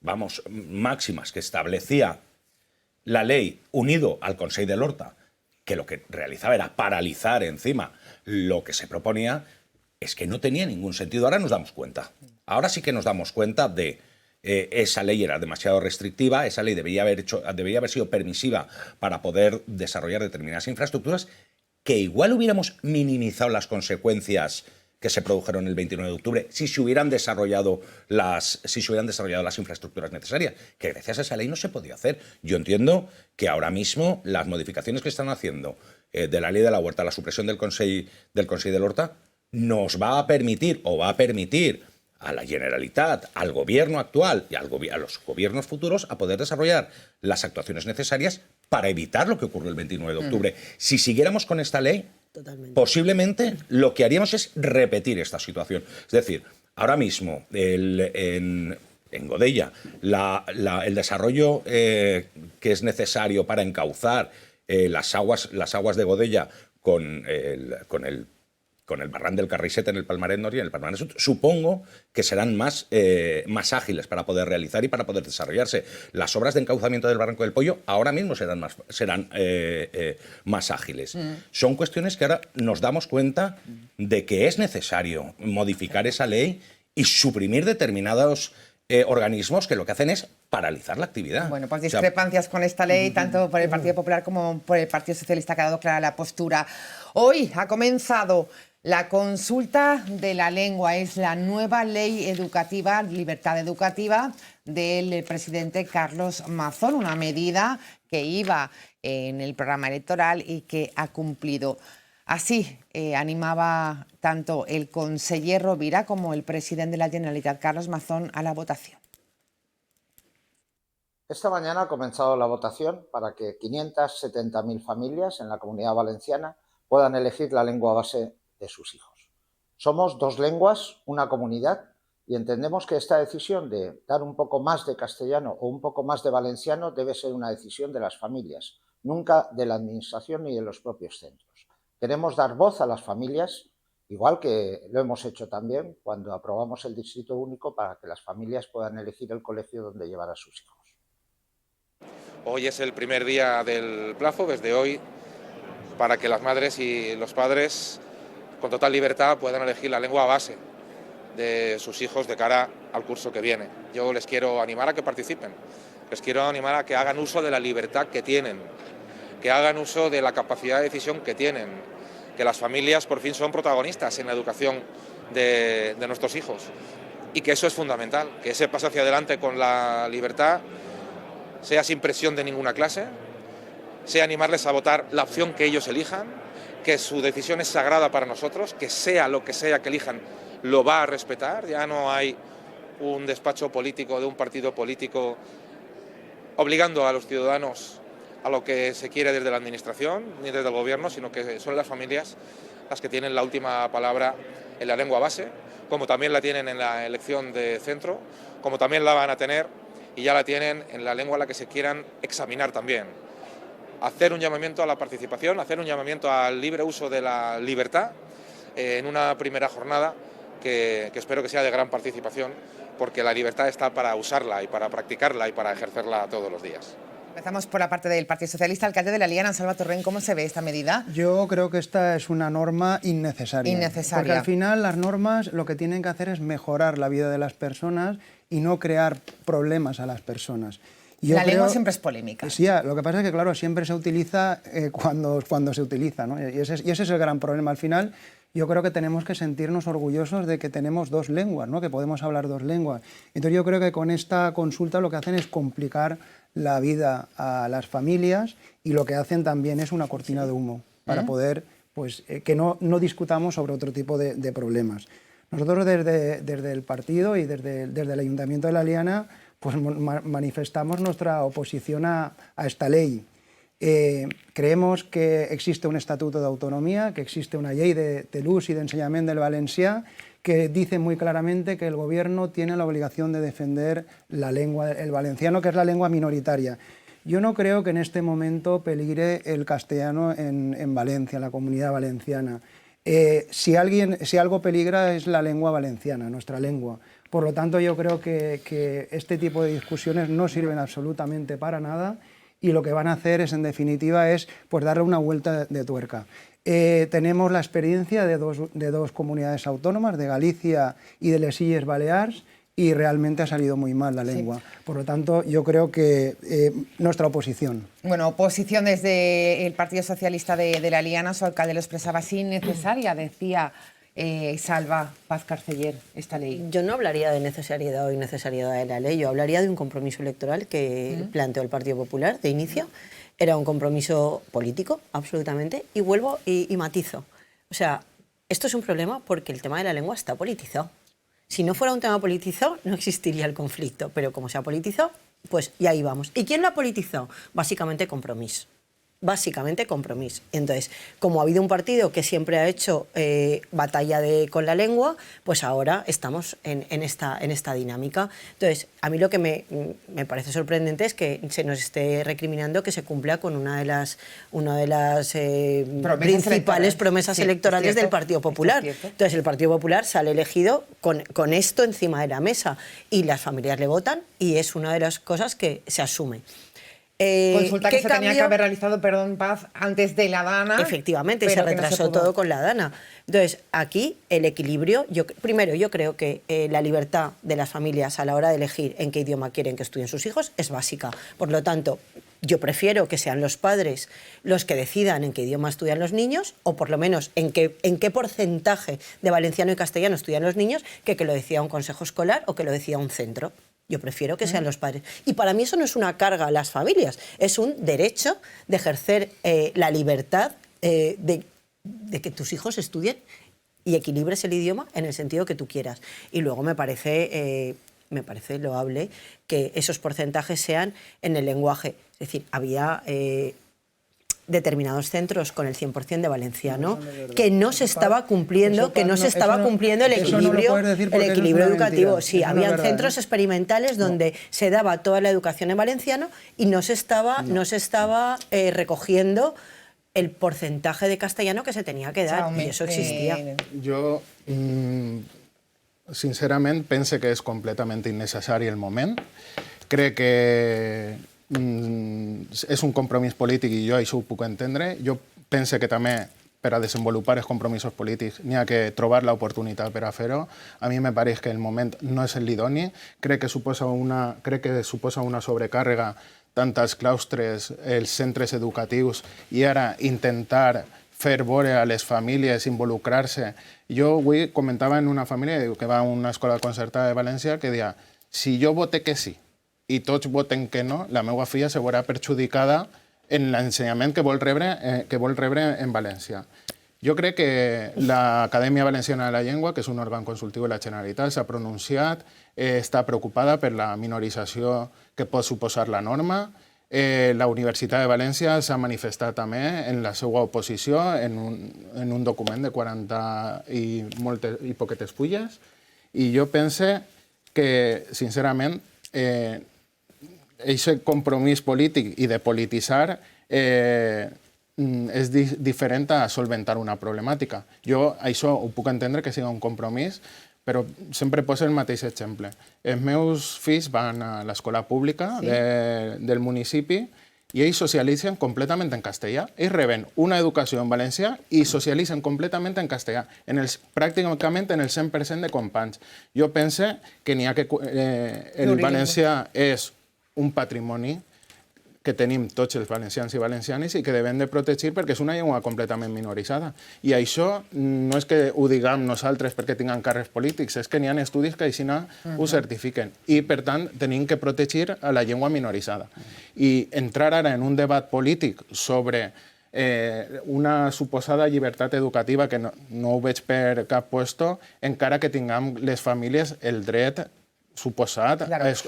vamos, máximas que establecía la ley unido al Consell de l'Horta, que lo que realizaba era paralizar encima lo que se proponía, es que no tenía ningún sentido. Ahora nos damos cuenta. Ahora sí que nos damos cuenta de esa ley era demasiado restrictiva, esa ley debería haber sido permisiva para poder desarrollar determinadas infraestructuras, que igual hubiéramos minimizado las consecuencias que se produjeron el 29 de octubre si se hubieran desarrollado las infraestructuras necesarias, que gracias a esa ley no se podía hacer. Yo entiendo que ahora mismo las modificaciones que están haciendo de la ley de la huerta, la supresión del Consell de l'Horta, nos va a permitir o va a permitir a la Generalitat, al gobierno actual y a los gobiernos futuros a poder desarrollar las actuaciones necesarias para evitar lo que ocurrió el 29 de octubre. Si siguiéramos con esta ley, posiblemente lo que haríamos es repetir esta situación. Es decir, ahora mismo en Godella el desarrollo que es necesario para encauzar las aguas de Godella con el barran del Carrisset en el Palmaret Nord y en el Palmaret Sud, supongo que serán más ágiles para poder realizar y para poder desarrollarse. Las obras de encauzamiento del Barranco del Pollo ahora mismo serán más ágiles. Son cuestiones que ahora nos damos cuenta de que es necesario modificar esa ley y suprimir determinados organismos que lo que hacen es paralizar la actividad. Bueno, pues discrepancias con esta ley, tanto por el Partido Popular como por el Partido Socialista, ha quedado clara la postura. Hoy ha comenzado la consulta de la lengua, es la nueva ley educativa, libertad educativa, del presidente Carlos Mazón, una medida que iba en el programa electoral y que ha cumplido. Así animaba tanto el conseller Rovira como el presidente de la Generalitat, Carlos Mazón, a la votación. Esta mañana ha comenzado la votación para que 570.000 familias en la Comunidad Valenciana puedan elegir la lengua base de sus hijos. Somos dos lenguas, una comunidad, y entendemos que esta decisión de dar un poco más de castellano o un poco más de valenciano debe ser una decisión de las familias, nunca de la administración ni de los propios centros. Queremos dar voz a las familias, igual que lo hemos hecho también cuando aprobamos el Distrito Único para que las familias puedan elegir el colegio donde llevar a sus hijos. Hoy es el primer día del plazo, desde hoy, para que las madres y los padres con total libertad puedan elegir la lengua base de sus hijos de cara al curso que viene. Yo les quiero animar a que participen, les quiero animar a que hagan uso de la libertad que tienen, que hagan uso de la capacidad de decisión que tienen, que las familias por fin son protagonistas en la educación de nuestros hijos y que eso es fundamental, que ese paso hacia adelante con la libertad sea sin presión de ninguna clase, sea animarles a votar la opción que ellos elijan, que su decisión es sagrada para nosotros, que sea lo que sea que elijan, lo va a respetar. Ya no hay un despacho político de un partido político obligando a los ciudadanos a lo que se quiere desde la administración ni desde el gobierno, sino que son las familias las que tienen la última palabra en la lengua base, como también la tienen en la elección de centro, como también la van a tener y ya la tienen en la lengua a la que se quieran examinar también. Hacer un llamamiento a la participación, hacer un llamamiento al libre uso de la libertad en una primera jornada que espero que sea de gran participación, porque la libertad está para usarla y para practicarla y para ejercerla todos los días. Empezamos por la parte del Partido Socialista. Alcalde de la Liana, Salva Torrent, ¿cómo se ve esta medida? Yo creo que esta es una norma innecesaria. Innecesaria. Porque al final las normas lo que tienen que hacer es mejorar la vida de las personas y no crear problemas a las personas. La lengua siempre es polémica. Sí, lo que pasa es que, claro, siempre se utiliza cuando se utiliza, ¿no? Y ese es el gran problema. Al final, yo creo que tenemos que sentirnos orgullosos de que tenemos dos lenguas, ¿no? Que podemos hablar dos lenguas. Entonces yo creo que con esta consulta lo que hacen es complicar la vida a las familias y lo que hacen también es una cortina de humo para poder, pues, que no discutamos sobre otro tipo de problemas. Nosotros desde el partido y desde el Ayuntamiento de la Liana pues manifestamos nuestra oposición a esta ley. Creemos que existe un estatuto de autonomía, que existe una ley de l'ús y de enseñament del valencià que dice muy claramente que el gobierno tiene la obligación de defender la lengua, el valenciano, que es la lengua minoritaria. Yo no creo que en este momento peligre el castellano en Valencia, en la Comunidad Valenciana. Si algo peligra es la lengua valenciana, nuestra lengua, Por lo tanto, yo creo que este tipo de discusiones no sirven absolutamente para nada y lo que van a hacer es, en definitiva, es pues, darle una vuelta de tuerca. Tenemos la experiencia de dos comunidades autónomas, de Galicia y de les Illes Balears, y realmente ha salido muy mal la lengua. Sí. Por lo tanto, yo creo que nuestra oposición. Bueno, oposición desde el Partido Socialista de la Liana, su alcalde lo expresaba así, innecesaria, decía Salva Paz Carceller, esta ley. Yo no hablaría de necesariedad o innecesariedad de la ley, yo hablaría de un compromiso electoral que planteó el Partido Popular de inicio. Era un compromiso político, absolutamente, y vuelvo y matizo. O sea, esto es un problema porque el tema de la lengua está politizado. Si no fuera un tema politizado, no existiría el conflicto, pero como se ha politizado, pues ya ahí vamos. ¿Y quién lo ha politizado? Básicamente Compromís. Básicamente Compromís. Entonces, como ha habido un partido que siempre ha hecho batalla con la lengua, pues ahora estamos en esta dinámica. Entonces, a mí lo que me parece sorprendente es que se nos esté recriminando que se cumpla con una de las principales promesas electorales del Partido Popular. Entonces, el Partido Popular sale elegido con esto encima de la mesa y las familias le votan y es una de las cosas que se asume. Consulta que se tenía que haber realizado, perdón, Paz, antes de la Dana. Efectivamente, se retrasó todo con la Dana. Entonces, aquí el equilibrio, primero yo creo que la libertad de las familias a la hora de elegir en qué idioma quieren que estudien sus hijos es básica. Por lo tanto, yo prefiero que sean los padres los que decidan en qué idioma estudian los niños, o por lo menos en qué porcentaje de valenciano y castellano estudian los niños, que lo decida un consejo escolar o que lo decida un centro. Yo prefiero que sean los padres. Y para mí eso no es una carga a las familias, es un derecho de ejercer la libertad de que tus hijos estudien y equilibres el idioma en el sentido que tú quieras. Y luego me parece loable que esos porcentajes sean en el lenguaje. Es decir, había determinados centros con el 100% de valenciano que no se estaba cumpliendo, el equilibrio educativo. Sí, habían centros experimentales donde se daba toda la educación en valenciano y no se estaba recogiendo el porcentaje de castellano que se tenía que dar, y eso existia. Jo, sincerament, pense que és completament innecessari el moment. Crec que és un compromís polític i jo això ho puc entendre. Jo pense que també per a desenvolupar els compromisos polítics n'hi ha que trobar l'oportunitat per a fer-ho. A mi me pareix que el moment no és l'idoni. Crec que suposa una sobrecàrrega tant als claustres, els centres educatius, i ara intentar fer veure a les famílies, involucrar-se. Jo avui comentava en una família que va a una escola concertada de València que deia, si jo vote que sí i tots voten que no, la meva filla se veurà perjudicada en l'ensenyament que vol rebre en València. Jo crec que l'Acadèmia Valenciana de la Llengua, que és un òrgan consultiu de la Generalitat, s'ha pronunciat, està preocupada per la minorització que pot suposar la norma. La Universitat de València s'ha manifestat també en la seva oposició en un document de 40 i poquetes fulles. I jo pense que, sincerament, aquest compromís polític i de polititzar és diferent a solventar una problemàtica. Jo això ho puc entendre que sigui un compromís, però sempre poso el mateix exemple. Els meus fills van a l'escola pública del municipi i ells socialitzen completament en castellà. Ells reben una educació en valencià i socialitzen completament en castellà, pràcticament en el 100% de companys. Jo pense que el valencià és un patrimoni que tenim tots els valencians i valencianes i que devem de protegir perquè és una llengua completament minoritzada. I això no és que ho diguem nosaltres perquè tinguem càrrecs polítics, és que n'hi ha estudis que així ho certifiquen. I, per tant, tenim que protegir a la llengua minoritzada. I entrar ara en un debat polític sobre una suposada llibertat educativa que no ho veig per cap puesto, encara que tinguem les famílies el dret suposat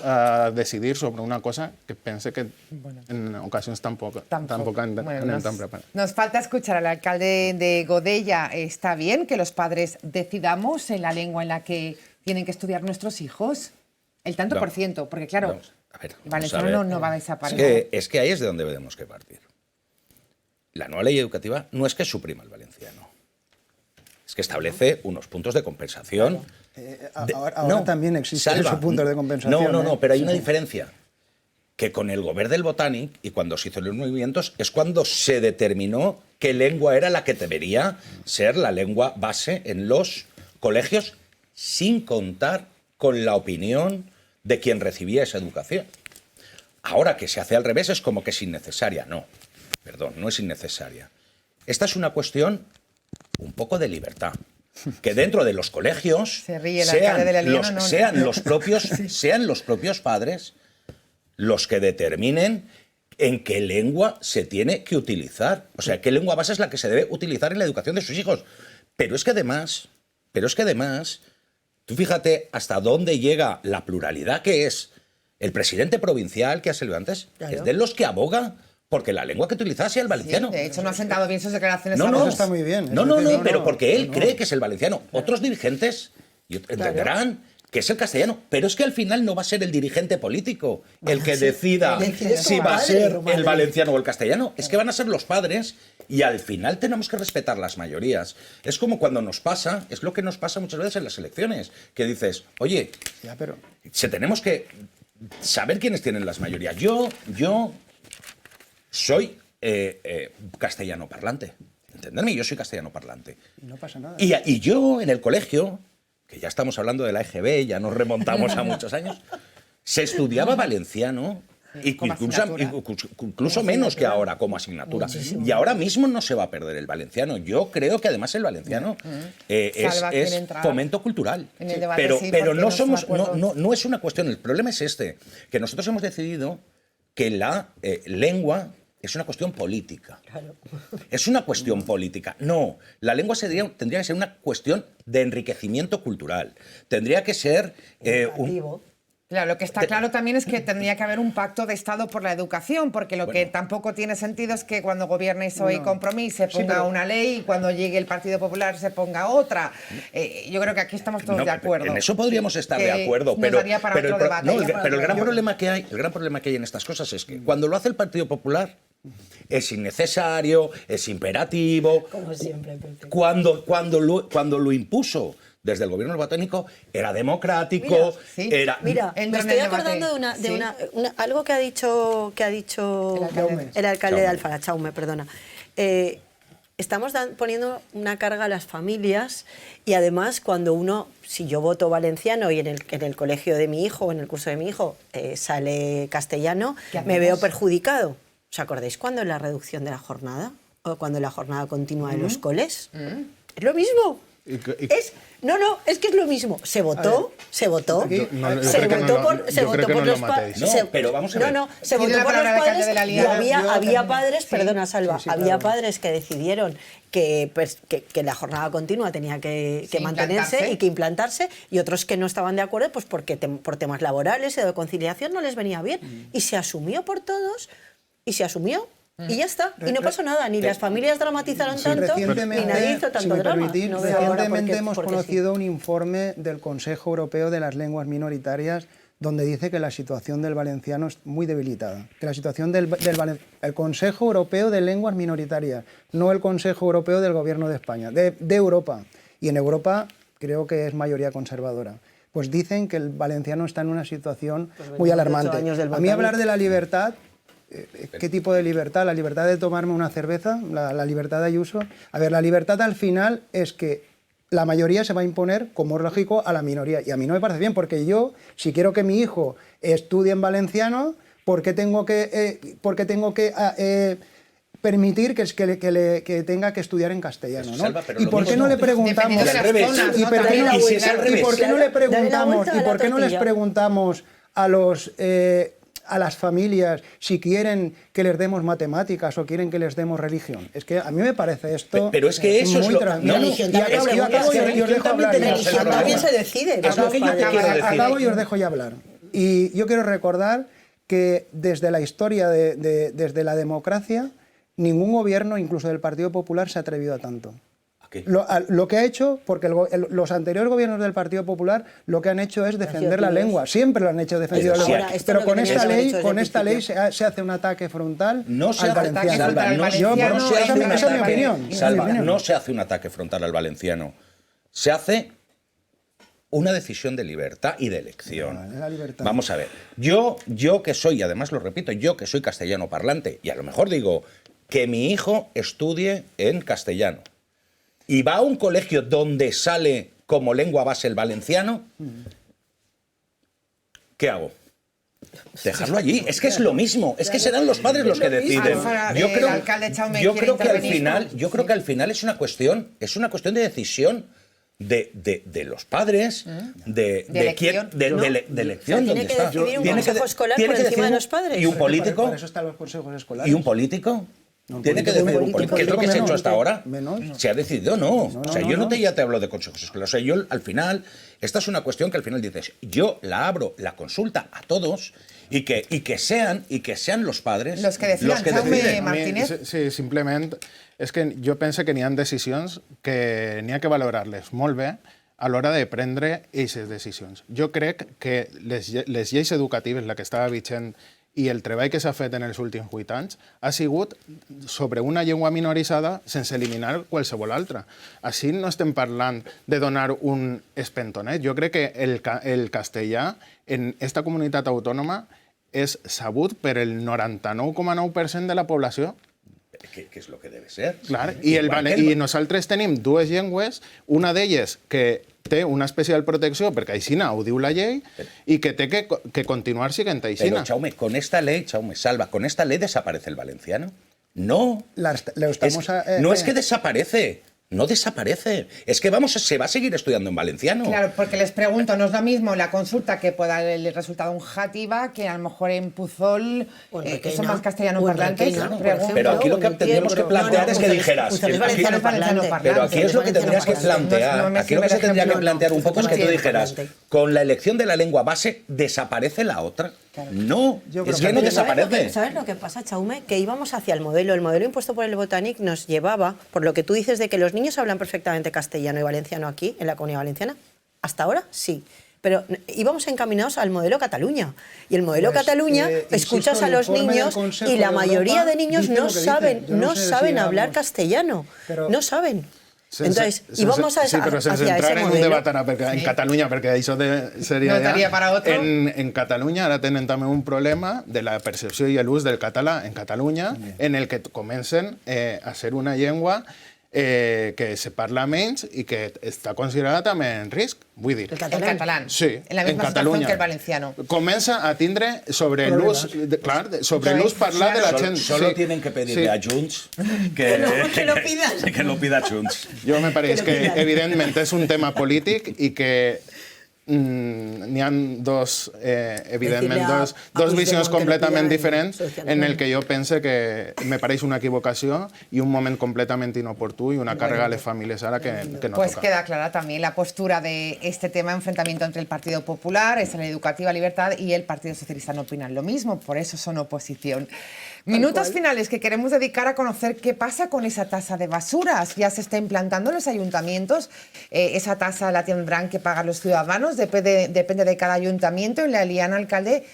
a decidir sobre una cosa que pense que en ocasiones tampoco han tan preparado. Nos falta escuchar al alcalde de Godella. ¿Está bien que los padres decidamos en la lengua en la que tienen que estudiar nuestros hijos? El tanto por ciento, porque claro, el valenciano no va a desaparecer. Es que ahí es de donde tenemos que partir. La nueva ley educativa no es que suprima el valenciano, es que establece unos puntos de compensación Ahora también existen esos puntos de compensación. No, pero hay una diferencia. Que con el Govern del Botànic y cuando se hizo los movimientos es cuando se determinó qué lengua era la que debería ser la lengua base en los colegios, sin contar con la opinión de quien recibía esa educación. Ahora que se hace al revés es como que es innecesaria. No, perdón, no es innecesaria. Esta es una cuestión un poco de libertad. Que dentro de los colegios sean los propios padres los que determinen en qué lengua se tiene que utilizar. O sea, qué lengua base es la que se debe utilizar en la educación de sus hijos. Pero es que además, tú fíjate hasta dónde llega la pluralidad que es el presidente provincial que ha salido antes, claro. Es de los que aboga porque la lengua que utilizase sea el valenciano. Sí, de hecho, no ha sentado bien sus declaraciones. Eso está muy bien. No, pero porque él cree que es el valenciano. Otros dirigentes entenderán que es el castellano, pero es que al final no va a ser el dirigente político el que decida si va a ser el valenciano o el castellano. Es que van a ser los padres y al final tenemos que respetar las mayorías. Es como cuando nos pasa, es lo que nos pasa muchas veces en las elecciones, que dices, oye, tenemos que saber quiénes tienen las mayorías. Yo soy castellano parlante. ¿Entenderme? Yo soy castellano parlante. No pasa nada. Y yo en el colegio, que ya estamos hablando de la EGB, ya nos remontamos a muchos años, se estudiaba valenciano, incluso menos que ahora como asignatura. Y ahora mismo no se va a perder el valenciano. Yo creo que además el valenciano es fomento cultural. Pero no es una cuestión. El problema es que nosotros hemos decidido que la lengua es una cuestión política. Claro. Es una cuestión política. No, la lengua tendría que ser una cuestión de enriquecimiento cultural. Tendría que ser Claro, lo que está claro también es que tendría que haber un pacto de Estado por la educación, porque lo que tampoco tiene sentido es que cuando gobierne PSOE y Compromís se ponga una ley y cuando llegue el Partido Popular se ponga otra. Yo creo que aquí estamos todos de acuerdo. En eso podríamos estar de acuerdo, pero el gran problema que hay en estas cosas es que cuando lo hace el Partido Popular es innecesario, es imperativo. Como siempre, Pepe. Cuando lo impuso desde el gobierno botánico era democrático, Mira, me estoy acordando de algo que ha dicho el alcalde de Alfara, Chaume, perdona. Estamos poniendo una carga a las familias y además cuando si yo voto valenciano y en el colegio de mi hijo o en el curso de mi hijo sale castellano, me veo perjudicado. ¿Os acordáis cuando la reducción de la jornada o cuando la jornada continua de los coles? Es lo mismo. Es que es lo mismo. Se votó por los padres. Pero vamos a ver. Se votó por los padres y había padres, perdona Salva, había padres que decidieron que la jornada continua tenía que mantenerse y que implantarse y otros que no estaban de acuerdo pues porque por temas laborales o de conciliación no les venía bien. Y se asumió por todos y se asumió. Y ya está, y no pasó nada, ni las familias dramatizaron tanto, ni nadie hizo tanto drama. Recientemente hemos conocido un informe del Consejo Europeo de las Lenguas Minoritarias donde dice que la situación del valenciano es muy debilitada. Que la situación el Consejo Europeo de Lenguas Minoritarias, no el Consejo Europeo del Gobierno de España, de Europa. Y en Europa creo que es mayoría conservadora. Pues dicen que el valenciano está en una situación muy alarmante. A mí hablar de la libertad... ¿Qué tipo de libertad? ¿La libertad de tomarme una cerveza? ¿La libertad de Ayuso? A ver, la libertad al final es que la mayoría se va a imponer, como es lógico, a la minoría. Y a mí no me parece bien, porque yo, si quiero que mi hijo estudie en valenciano, ¿por qué tengo que permitir que tenga que estudiar en castellano? ¿No? Salva, ¿Y por qué no le preguntamos? ¿Y por qué no les preguntamos a las familias si quieren que les demos matemáticas o quieren que les demos religión? Es que a mí me parece esto pero es que eso muy religión también se decide. Acabo y os dejo ya hablar. Y yo quiero recordar que desde la historia, desde la democracia, ningún gobierno, incluso del Partido Popular, se ha atrevido a tanto. Lo que ha hecho, porque los anteriores gobiernos del Partido Popular lo que han hecho es defender la lengua. Siempre lo han hecho, defender la lengua. Pero con esta ley se hace un ataque frontal al valenciano. Esa es mi opinión. No se hace un ataque frontal al valenciano. Se hace una decisión de libertad y de elección. La libertad. Vamos a ver, yo que soy, y además lo repito, yo que soy castellano parlante, y a lo mejor digo que mi hijo estudie en castellano, y va a un colegio donde sale como lengua base el valenciano, ¿qué hago? Dejarlo allí. Es que es lo mismo. Es que serán los padres los que deciden. Yo creo que al final es una cuestión de decisión de los padres, de elección. Tiene que decidir un consejo escolar por encima de los padres. ¿Y un político? Por eso están los consejos escolares. ¿Y un político? Tiene que decidir un político. ¿Qué es lo que se ha hecho hasta ahora? Se ha decidido, no. O sea, yo ya te hablo de consejos escolares. O sea, yo al final, esta es una cuestión que al final dices, yo la abro, la consulta a todos y que sean los padres los que decidan. deciden. Martínez? Sí, simplement és que jo penso que n'hi ha decisions que n'hi ha que valorar-les molt bé a l'hora de prendre aquestes decisions. Jo crec que les lleis educatives, la que estava vigent i el treball que s'ha fet en els últims 8 anys ha sigut sobre una llengua minoritzada sense eliminar qualsevol altra. Així no estem parlant de donar un espentonet. Jo crec que el castellà en esta comunitat autònoma és sabut per el 99,9% de la població. Que és el que debe ser. Clar, i nosaltres tenim dues llengües, una d'elles que té una especial protecció, perquè aixina ho diu la llei, y que té que continuar siguent aixina. Pero, Jaume, con esta ley, Salva, ¿con esta ley desaparece el valenciano? No. No es que desaparece. No desaparece. Es que se va a seguir estudiando en valenciano. Claro, porque les pregunto, no es lo mismo la consulta que pueda dar el resultado en Játiva que a lo mejor en Puzol, que son más castellano parlantes. Pero aquí lo que tendríamos que plantear es que dijeras... Pero aquí es lo que tendrías que plantear. Aquí lo que se tendría que plantear un poco es que tú dijeras, con la elección de la lengua base, ¿desaparece la otra? No, es que no desaparece. ¿Sabes lo que pasa, Jaume? Que íbamos hacia el modelo impuesto por el Botanic nos llevaba, por lo que tú dices de que los niños hablan perfectamente castellano y valenciano aquí, en la Comunidad Valenciana, hasta ahora sí. Pero íbamos encaminados al modelo Cataluña. Y el modelo Cataluña, escuchas a los niños y la mayoría de niños no saben hablar castellano. No saben. Entonces, y vamos a sí, però sense entrar en un debat en Catalunya, perquè això seria en Catalunya ara tenen també un problema de la percepció i l'ús del català en Catalunya, en el que comencen a ser una llengua que se parla menys i que està considerada també en risc. Vull dir... El català. Sí, en la misma situació que el valenciano. Comença a tindre sobre l'ús parlar de la gent. Solo tienen que pedirle a Junts que lo pida Junts. Jo me pareix que evidentment és un tema polític i que n'hi ha dos visions completament diferents en el que jo pense que me pareix una equivocació i un moment completament inoportú i una càrrega a les famílies ara que no pues toca. Queda clara también la postura de este tema, enfrentamiento entre el Partido Popular, esa ley educativa Libertad, y el Partido Socialista no opinan lo mismo, por eso son oposición. Minutos finales que queremos dedicar a conocer qué pasa con esa tasa de basuras. Ya se está implantando en los ayuntamientos. Esa tasa la tendrán que pagar los ciudadanos, depende de cada ayuntamiento. Y la Eliana, alcalde,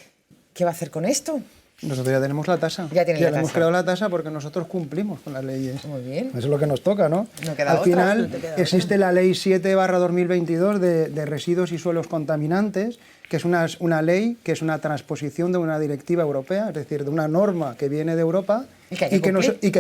¿qué va a hacer con esto? Nosotros ya tenemos la tasa. Ya hemos creado la tasa porque nosotros cumplimos con las leyes. Muy bien. Eso es lo que nos toca, ¿no? No queda Al otra. final existe la ley 7/2022 de residuos y suelos contaminantes, que es una ley que es una transposición de una directiva europea, es decir, de una norma que viene de Europa y que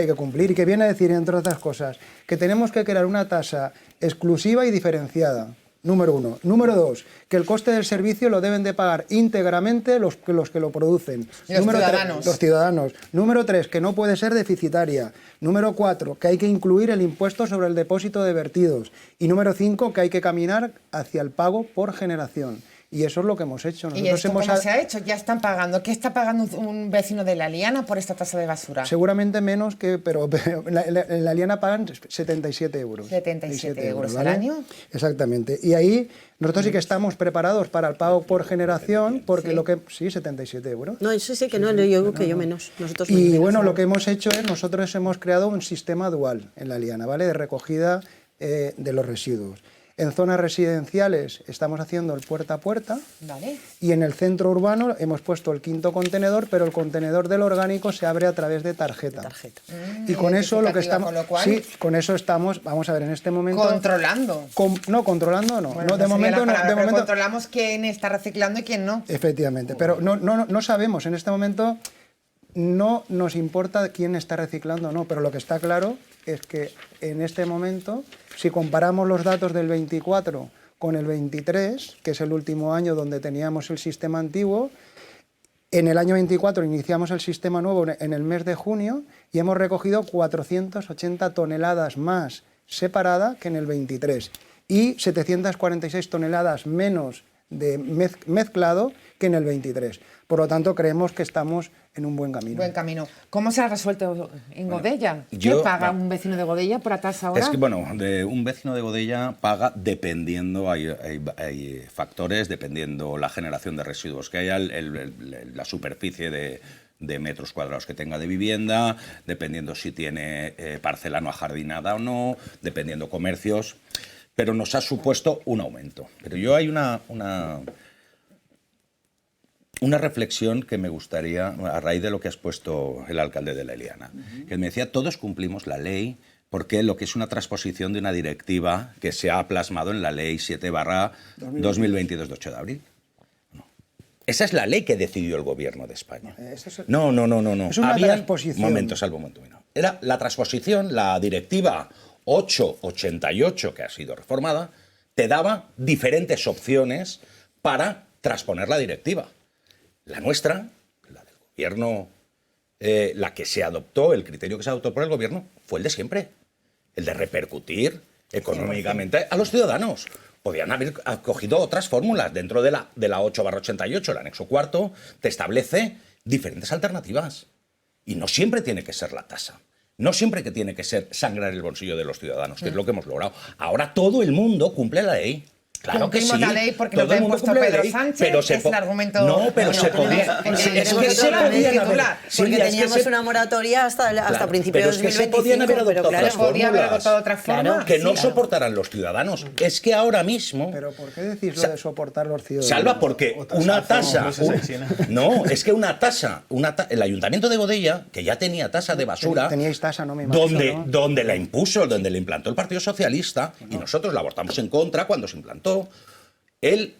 hay que cumplir, y que viene a decir, entre otras cosas, que tenemos que crear una tasa exclusiva y diferenciada. Número 1. Número 2, que el coste del servicio lo deben de pagar íntegramente los que lo producen. Los ciudadanos. Número 3, que no puede ser deficitaria. Número 4, que hay que incluir el impuesto sobre el depósito de vertidos. Y número 5, que hay que caminar hacia el pago por generación. Y eso es lo que hemos hecho. ¿Y esto cómo se ha hecho? Ya están pagando. ¿Qué está pagando un vecino de La Liana por esta tasa de basura? Seguramente menos, pero en La Liana pagan 77 euros. 77 euros al año. Exactamente. Y ahí nosotros sí que estamos preparados para el pago por generación, porque sí, 77 euros. No, eso sí que no, yo creo que yo menos. Nosotros y menos. Bueno, lo que hemos hecho es, nosotros hemos creado un sistema dual en La Liana, ¿vale? De recogida de los residuos. En zonas residenciales estamos haciendo el puerta a puerta. Vale. Y en el centro urbano hemos puesto el 5.º contenedor, pero el contenedor del orgánico se abre a través de tarjeta. Y con eso lo que estamos... Con lo cual, sí, con eso estamos, vamos a ver, en este momento... Controlando. No, controlando no. Bueno, No, de no sería momento la no. palabra, De pero momento, controlamos quién está reciclando y quién no. efectivamente, pero no sabemos. En este momento no nos importa quién está reciclando o no, pero lo que está claro es que en este momento, si comparamos los datos del 24 con el 23, que es el último año donde teníamos el sistema antiguo, en el año 24 iniciamos el sistema nuevo en el mes de junio y hemos recogido 480 toneladas más separada que en el 23 y 746 toneladas menos de mezclado que en el 23. Por lo tanto, creemos que estamos en un buen camino. Buen camino. ¿Cómo se ha resuelto en Godella? ¿Qué yo- paga un vecino de Godella por atarse ahora? Es que, bueno, un vecino de Godella paga dependiendo, hay factores, dependiendo la generación de residuos que haya, la superficie de metros cuadrados que tenga de vivienda, dependiendo si tiene parcela no ajardinada o no, dependiendo comercios, pero nos ha supuesto un aumento. Pero yo hay una reflexión que me gustaría, a raíz de lo que has puesto el alcalde de La Eliana, que me decía, todos cumplimos la ley, porque lo que es una transposición de una directiva que se ha plasmado en la ley 7/2022 de 8 de abril. No. Esa es la ley que decidió el gobierno de España. No. Es una transposición. Momento. Era la transposición, la directiva 888, que ha sido reformada, te daba diferentes opciones para transponer la directiva. La nuestra, la del gobierno, la que se adoptó, el criterio que se adoptó por el gobierno, fue el de siempre. El de repercutir económicamente a los ciudadanos. Podían haber cogido otras fórmulas. Dentro de la 8/88, el anexo cuarto, te establece diferentes alternativas. Y no siempre tiene que ser la tasa. No siempre que tiene que ser sangrar el bolsillo de los ciudadanos, que es lo que hemos logrado. Ahora todo el mundo cumple la ley. Claro que sí. Cumplimos la ley porque Todo nos la ha el mundo impuesto cumple la Pedro ley, Sánchez, pero es el argumento... No, pero Bueno, se podía... Es que se podían haber... Porque teníamos una moratoria hasta principios de 2025. Pero es que se podían haber adoptado pero otras Se podía haber fórmulas adoptado otra forma. que no soportaran los ciudadanos. Es que ahora mismo... ¿Pero por qué decís lo de soportar los ciudadanos? Salva, porque una tasa... No, es que una tasa... El Ayuntamiento de Godella, que ya tenía tasa de basura... Teníais tasa, no me imagino, ¿no? Donde la impuso, donde la implantó el Partido Socialista, y nosotros la votamos en contra cuando se implantó, el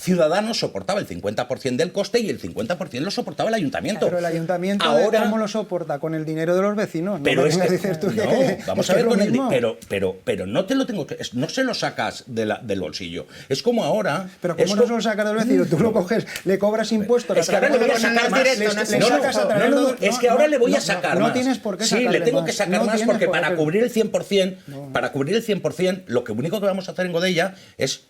ciudadano soportaba el 50% del coste y el 50% lo soportaba el ayuntamiento. Pero el ayuntamiento, ahora, ¿cómo lo soporta? Con el dinero de los vecinos. Pero no es que, dices tú no, que vamos es a ver lo con el mismo. pero no te lo tengo que, no se lo sacas del bolsillo. Es como ahora. Pero ¿cómo no se lo sacas del vecino? Tú lo coges, le cobras impuestos. Es que ahora le voy a sacar más. Es que ahora le voy a sacar más. No tienes por qué Sí, sacarle le tengo más. que sacar No más tienes porque por para qué. cubrir el 100%, lo único que vamos a hacer en Godella es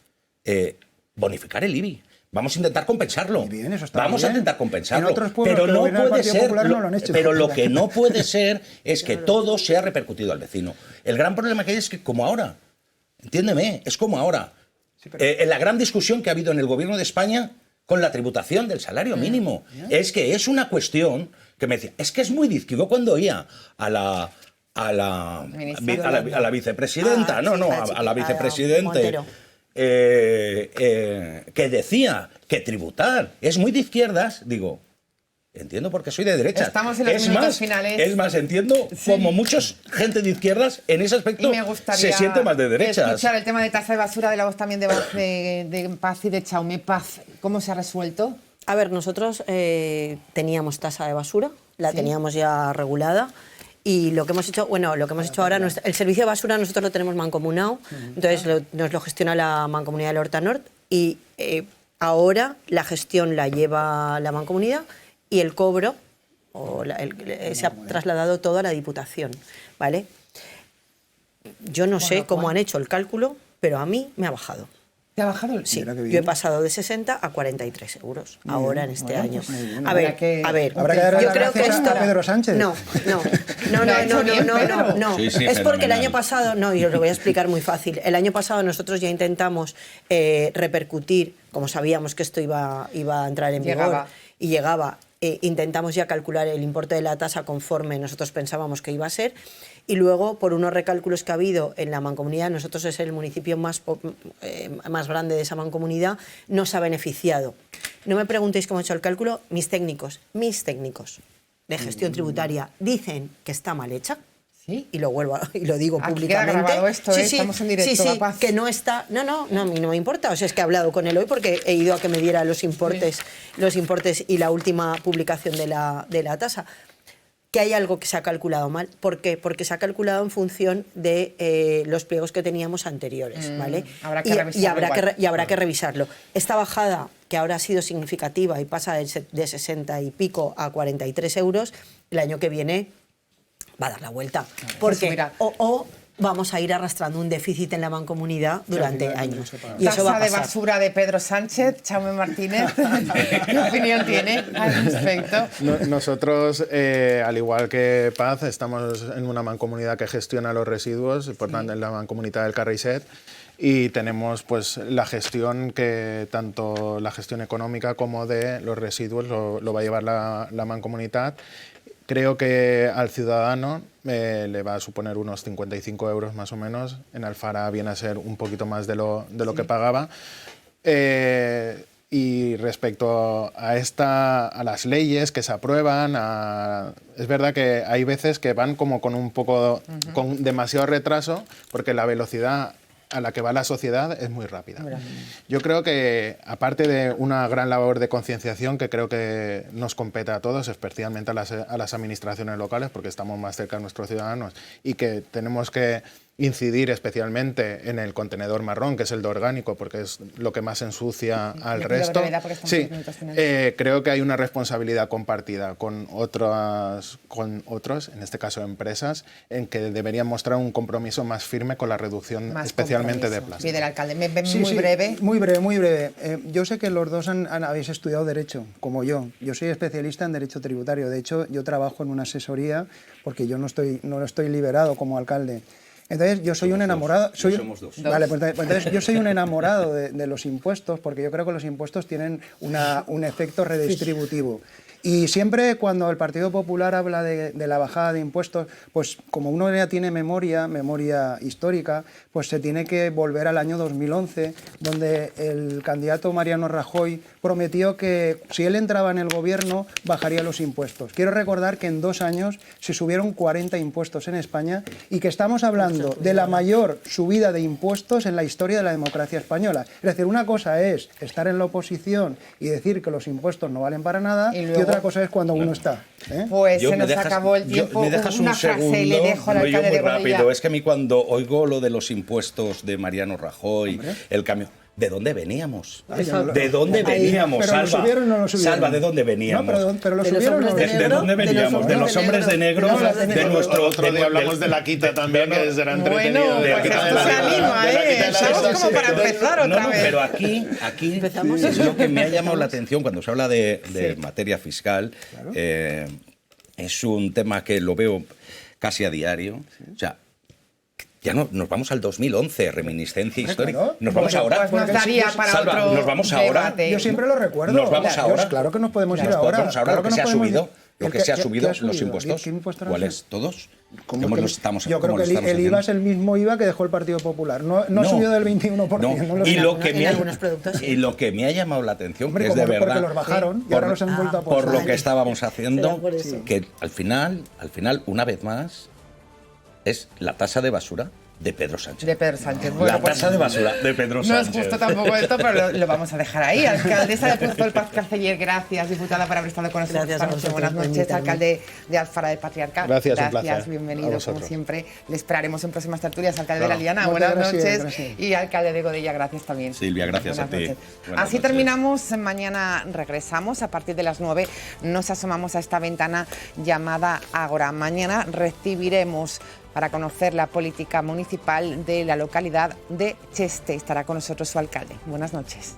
bonificar el IBI. Vamos a intentar compensarlo. Muy bien, eso está Vamos bien. a intentar compensarlo. En otros pueblos pero que no gobierna el puede Partido ser. Popular no lo han hecho. Pero lo que no puede ser es que todo sea repercutido al vecino. El gran problema que hay es que, como ahora, entiéndeme, es como ahora. En la gran discusión que ha habido en el gobierno de España con la tributación del salario mínimo. Es que es una cuestión que me decía, es que es muy dizquivo cuando oía a la vicepresidenta, a la vicepresidente. Montero. Que decía que tributar es muy de izquierdas, digo, entiendo porque soy de derecha. Estamos en los minutos finales. Es más, entiendo como muchos gente de izquierdas en ese aspecto Y me gustaría se siente más de derechas. escuchar el tema de tasa de basura, de la voz también de Paz y de Chaume Paz. ¿Cómo se ha resuelto? A ver, nosotros teníamos tasa de basura, la teníamos ya regulada. Y lo que hemos hecho, ahora, el servicio de basura nosotros lo tenemos mancomunado, entonces nos lo gestiona la Mancomunidad del Horta Nord y ahora la gestión la lleva la Mancomunidad y el cobro se ha trasladado todo a la Diputación, ¿vale? Yo no sé cómo han hecho el cálculo, pero a mí me ha bajado. ¿Te ha bajado el...? Sí, yo he pasado de 60 a 43 euros ahora en este año. A Habrá ver, que darle yo las creo que gracias esto... a Pedro Sánchez. No. Sí, sí, es porque el año fenomenal. pasado, y os lo voy a explicar muy fácil, el año pasado nosotros ya intentamos repercutir, como sabíamos que esto iba a entrar en vigor, y llegaba intentamos ya calcular el importe de la tasa conforme nosotros pensábamos que iba a ser, y luego, por unos recálculos que ha habido en la mancomunidad, nosotros es el municipio más grande de esa mancomunidad, nos ha beneficiado. No me preguntéis cómo he hecho el cálculo, mis técnicos de gestión tributaria dicen que está mal hecha. ¿Sí? Y lo digo aquí públicamente. Queda grabado esto, sí, estamos en directo, sí, Paz. que no está. No, a mí no me importa. O sea, es que he hablado con él hoy porque he ido a que me diera los importes y la última publicación de la tasa. Que hay algo que se ha calculado mal. ¿Por qué? Porque se ha calculado en función de los pliegos que teníamos anteriores, ¿vale? Habrá que revisarlo habrá que revisarlo. Esta bajada, que ahora ha sido significativa y pasa de 60 y pico a 43 euros, el año que viene va a dar la vuelta. Porque o vamos a ir arrastrando un déficit en la mancomunidad durante años. Y eso va a Tasa de pasar. basura de Pedro Sánchez, Jaume Martínez. ¿Qué opinión tiene al respecto? Nosotros, al igual que Paz, estamos en una mancomunidad que gestiona los residuos, por tanto en la mancomunidad del Carraiset, y tenemos pues la gestión que tanto la gestión económica como de los residuos lo va a llevar la mancomunidad. Creo que al ciudadano le va a suponer unos 55 euros más o menos. En Alfara viene a ser un poquito más de lo que pagaba. Y respecto a las leyes que se aprueban, es verdad que hay veces que van como con un poco, con demasiado retraso, porque la velocidad a la que va la sociedad es muy rápida. Yo creo que, aparte de una gran labor de concienciación que creo que nos compete a todos, especialmente a las administraciones locales, porque estamos más cerca de nuestros ciudadanos, y que tenemos que incidir especialmente en el contenedor marrón, que es el de orgánico, porque es lo que más ensucia al resto. Sí, creo que hay una responsabilidad compartida con otros, en este caso empresas, en que deberían mostrar un compromiso más firme con la reducción especialmente de plástico. Pide el alcalde, breve. Muy breve. Yo sé que los dos habéis estudiado Derecho, como yo. Yo soy especialista en Derecho Tributario. De hecho, yo trabajo en una asesoría porque yo no estoy liberado como alcalde. Entonces, yo soy un enamorado... Somos dos. Vale, pues entonces yo soy un enamorado de los impuestos, porque yo creo que los impuestos tienen un efecto redistributivo. Y siempre cuando el Partido Popular habla de la bajada de impuestos, pues como uno ya tiene memoria histórica, pues se tiene que volver al año 2011, donde el candidato Mariano Rajoy prometió que si él entraba en el gobierno bajaría los impuestos. Quiero recordar que en 2 años se subieron 40 impuestos en España y que estamos hablando de la mayor subida de impuestos en la historia de la democracia española. Es decir, una cosa es estar en la oposición y decir que los impuestos no valen para nada, y otra cosa es cuando uno está. Pues se nos acabó el tiempo. Me dejas una un frase segundo, le dejo al alcalde muy de rápido. Godella. Es que a mí cuando oigo lo de los impuestos de Mariano Rajoy, el cambio... ¿De dónde veníamos? ¿De dónde veníamos, pero Salva? ¿lo subieron o no lo subieron? Salva, ¿de dónde veníamos? No, pero lo subieron o no. ¿De dónde veníamos? De los hombres de negro, de nuestro... Otro día hablamos de la quita también, que será entretenido. Bueno, pues esto se anima, estamos como para empezar otra vez. Pero aquí es lo que me ha llamado la atención cuando se habla de materia fiscal. Es un tema que lo veo casi a diario. O sea, ya no, nos vamos al 2011, reminiscencia histórica. Nos vamos ahora. Pues nos daría para Salva, otro nos vamos ahora. debate. Yo siempre lo recuerdo. Nos vamos ahora. Claro que nos podemos ir ahora. Vamos ahora, Claro lo que se ha nos podemos subido. ir. Lo que se ha subido, ¿Qué los impuestos. ¿Qué impuestos han ¿Cuáles? subido? ¿Todos? ¿Cómo que estamos, yo creo que el IVA es el mismo IVA que dejó el Partido Popular. No ha subido del 21%. No. Y lo que me ha llamado la atención, Hombre, que es de verdad... Porque los bajaron y ahora los han vuelto a poner. Por lo que estábamos haciendo, que al final, una vez más, es la tasa de basura de Pedro Sánchez. De Pedro Sánchez. Bueno, la tasa de basura de Pedro Sánchez. No es justo tampoco esto, pero lo vamos a dejar ahí. Alcaldesa de Puzol, Paz Carceller, gracias. Diputada, por haber estado con nosotros. Gracias. Buenas noches. Alcalde de Alfara del Patriarca. Gracias, un placer. Bienvenido, como siempre. Le esperaremos en próximas tertulias. Alcalde de la Liana, Muchas buenas gracias, noches. Y alcalde de Godella, gracias también. Silvia, gracias a ti. Buenas Buenas Así noches. terminamos. Mañana regresamos. A partir de las 9 nos asomamos a esta ventana llamada Ágora. Mañana recibiremos para conocer la política municipal de la localidad de Cheste. Estará con nosotros su alcalde. Buenas noches.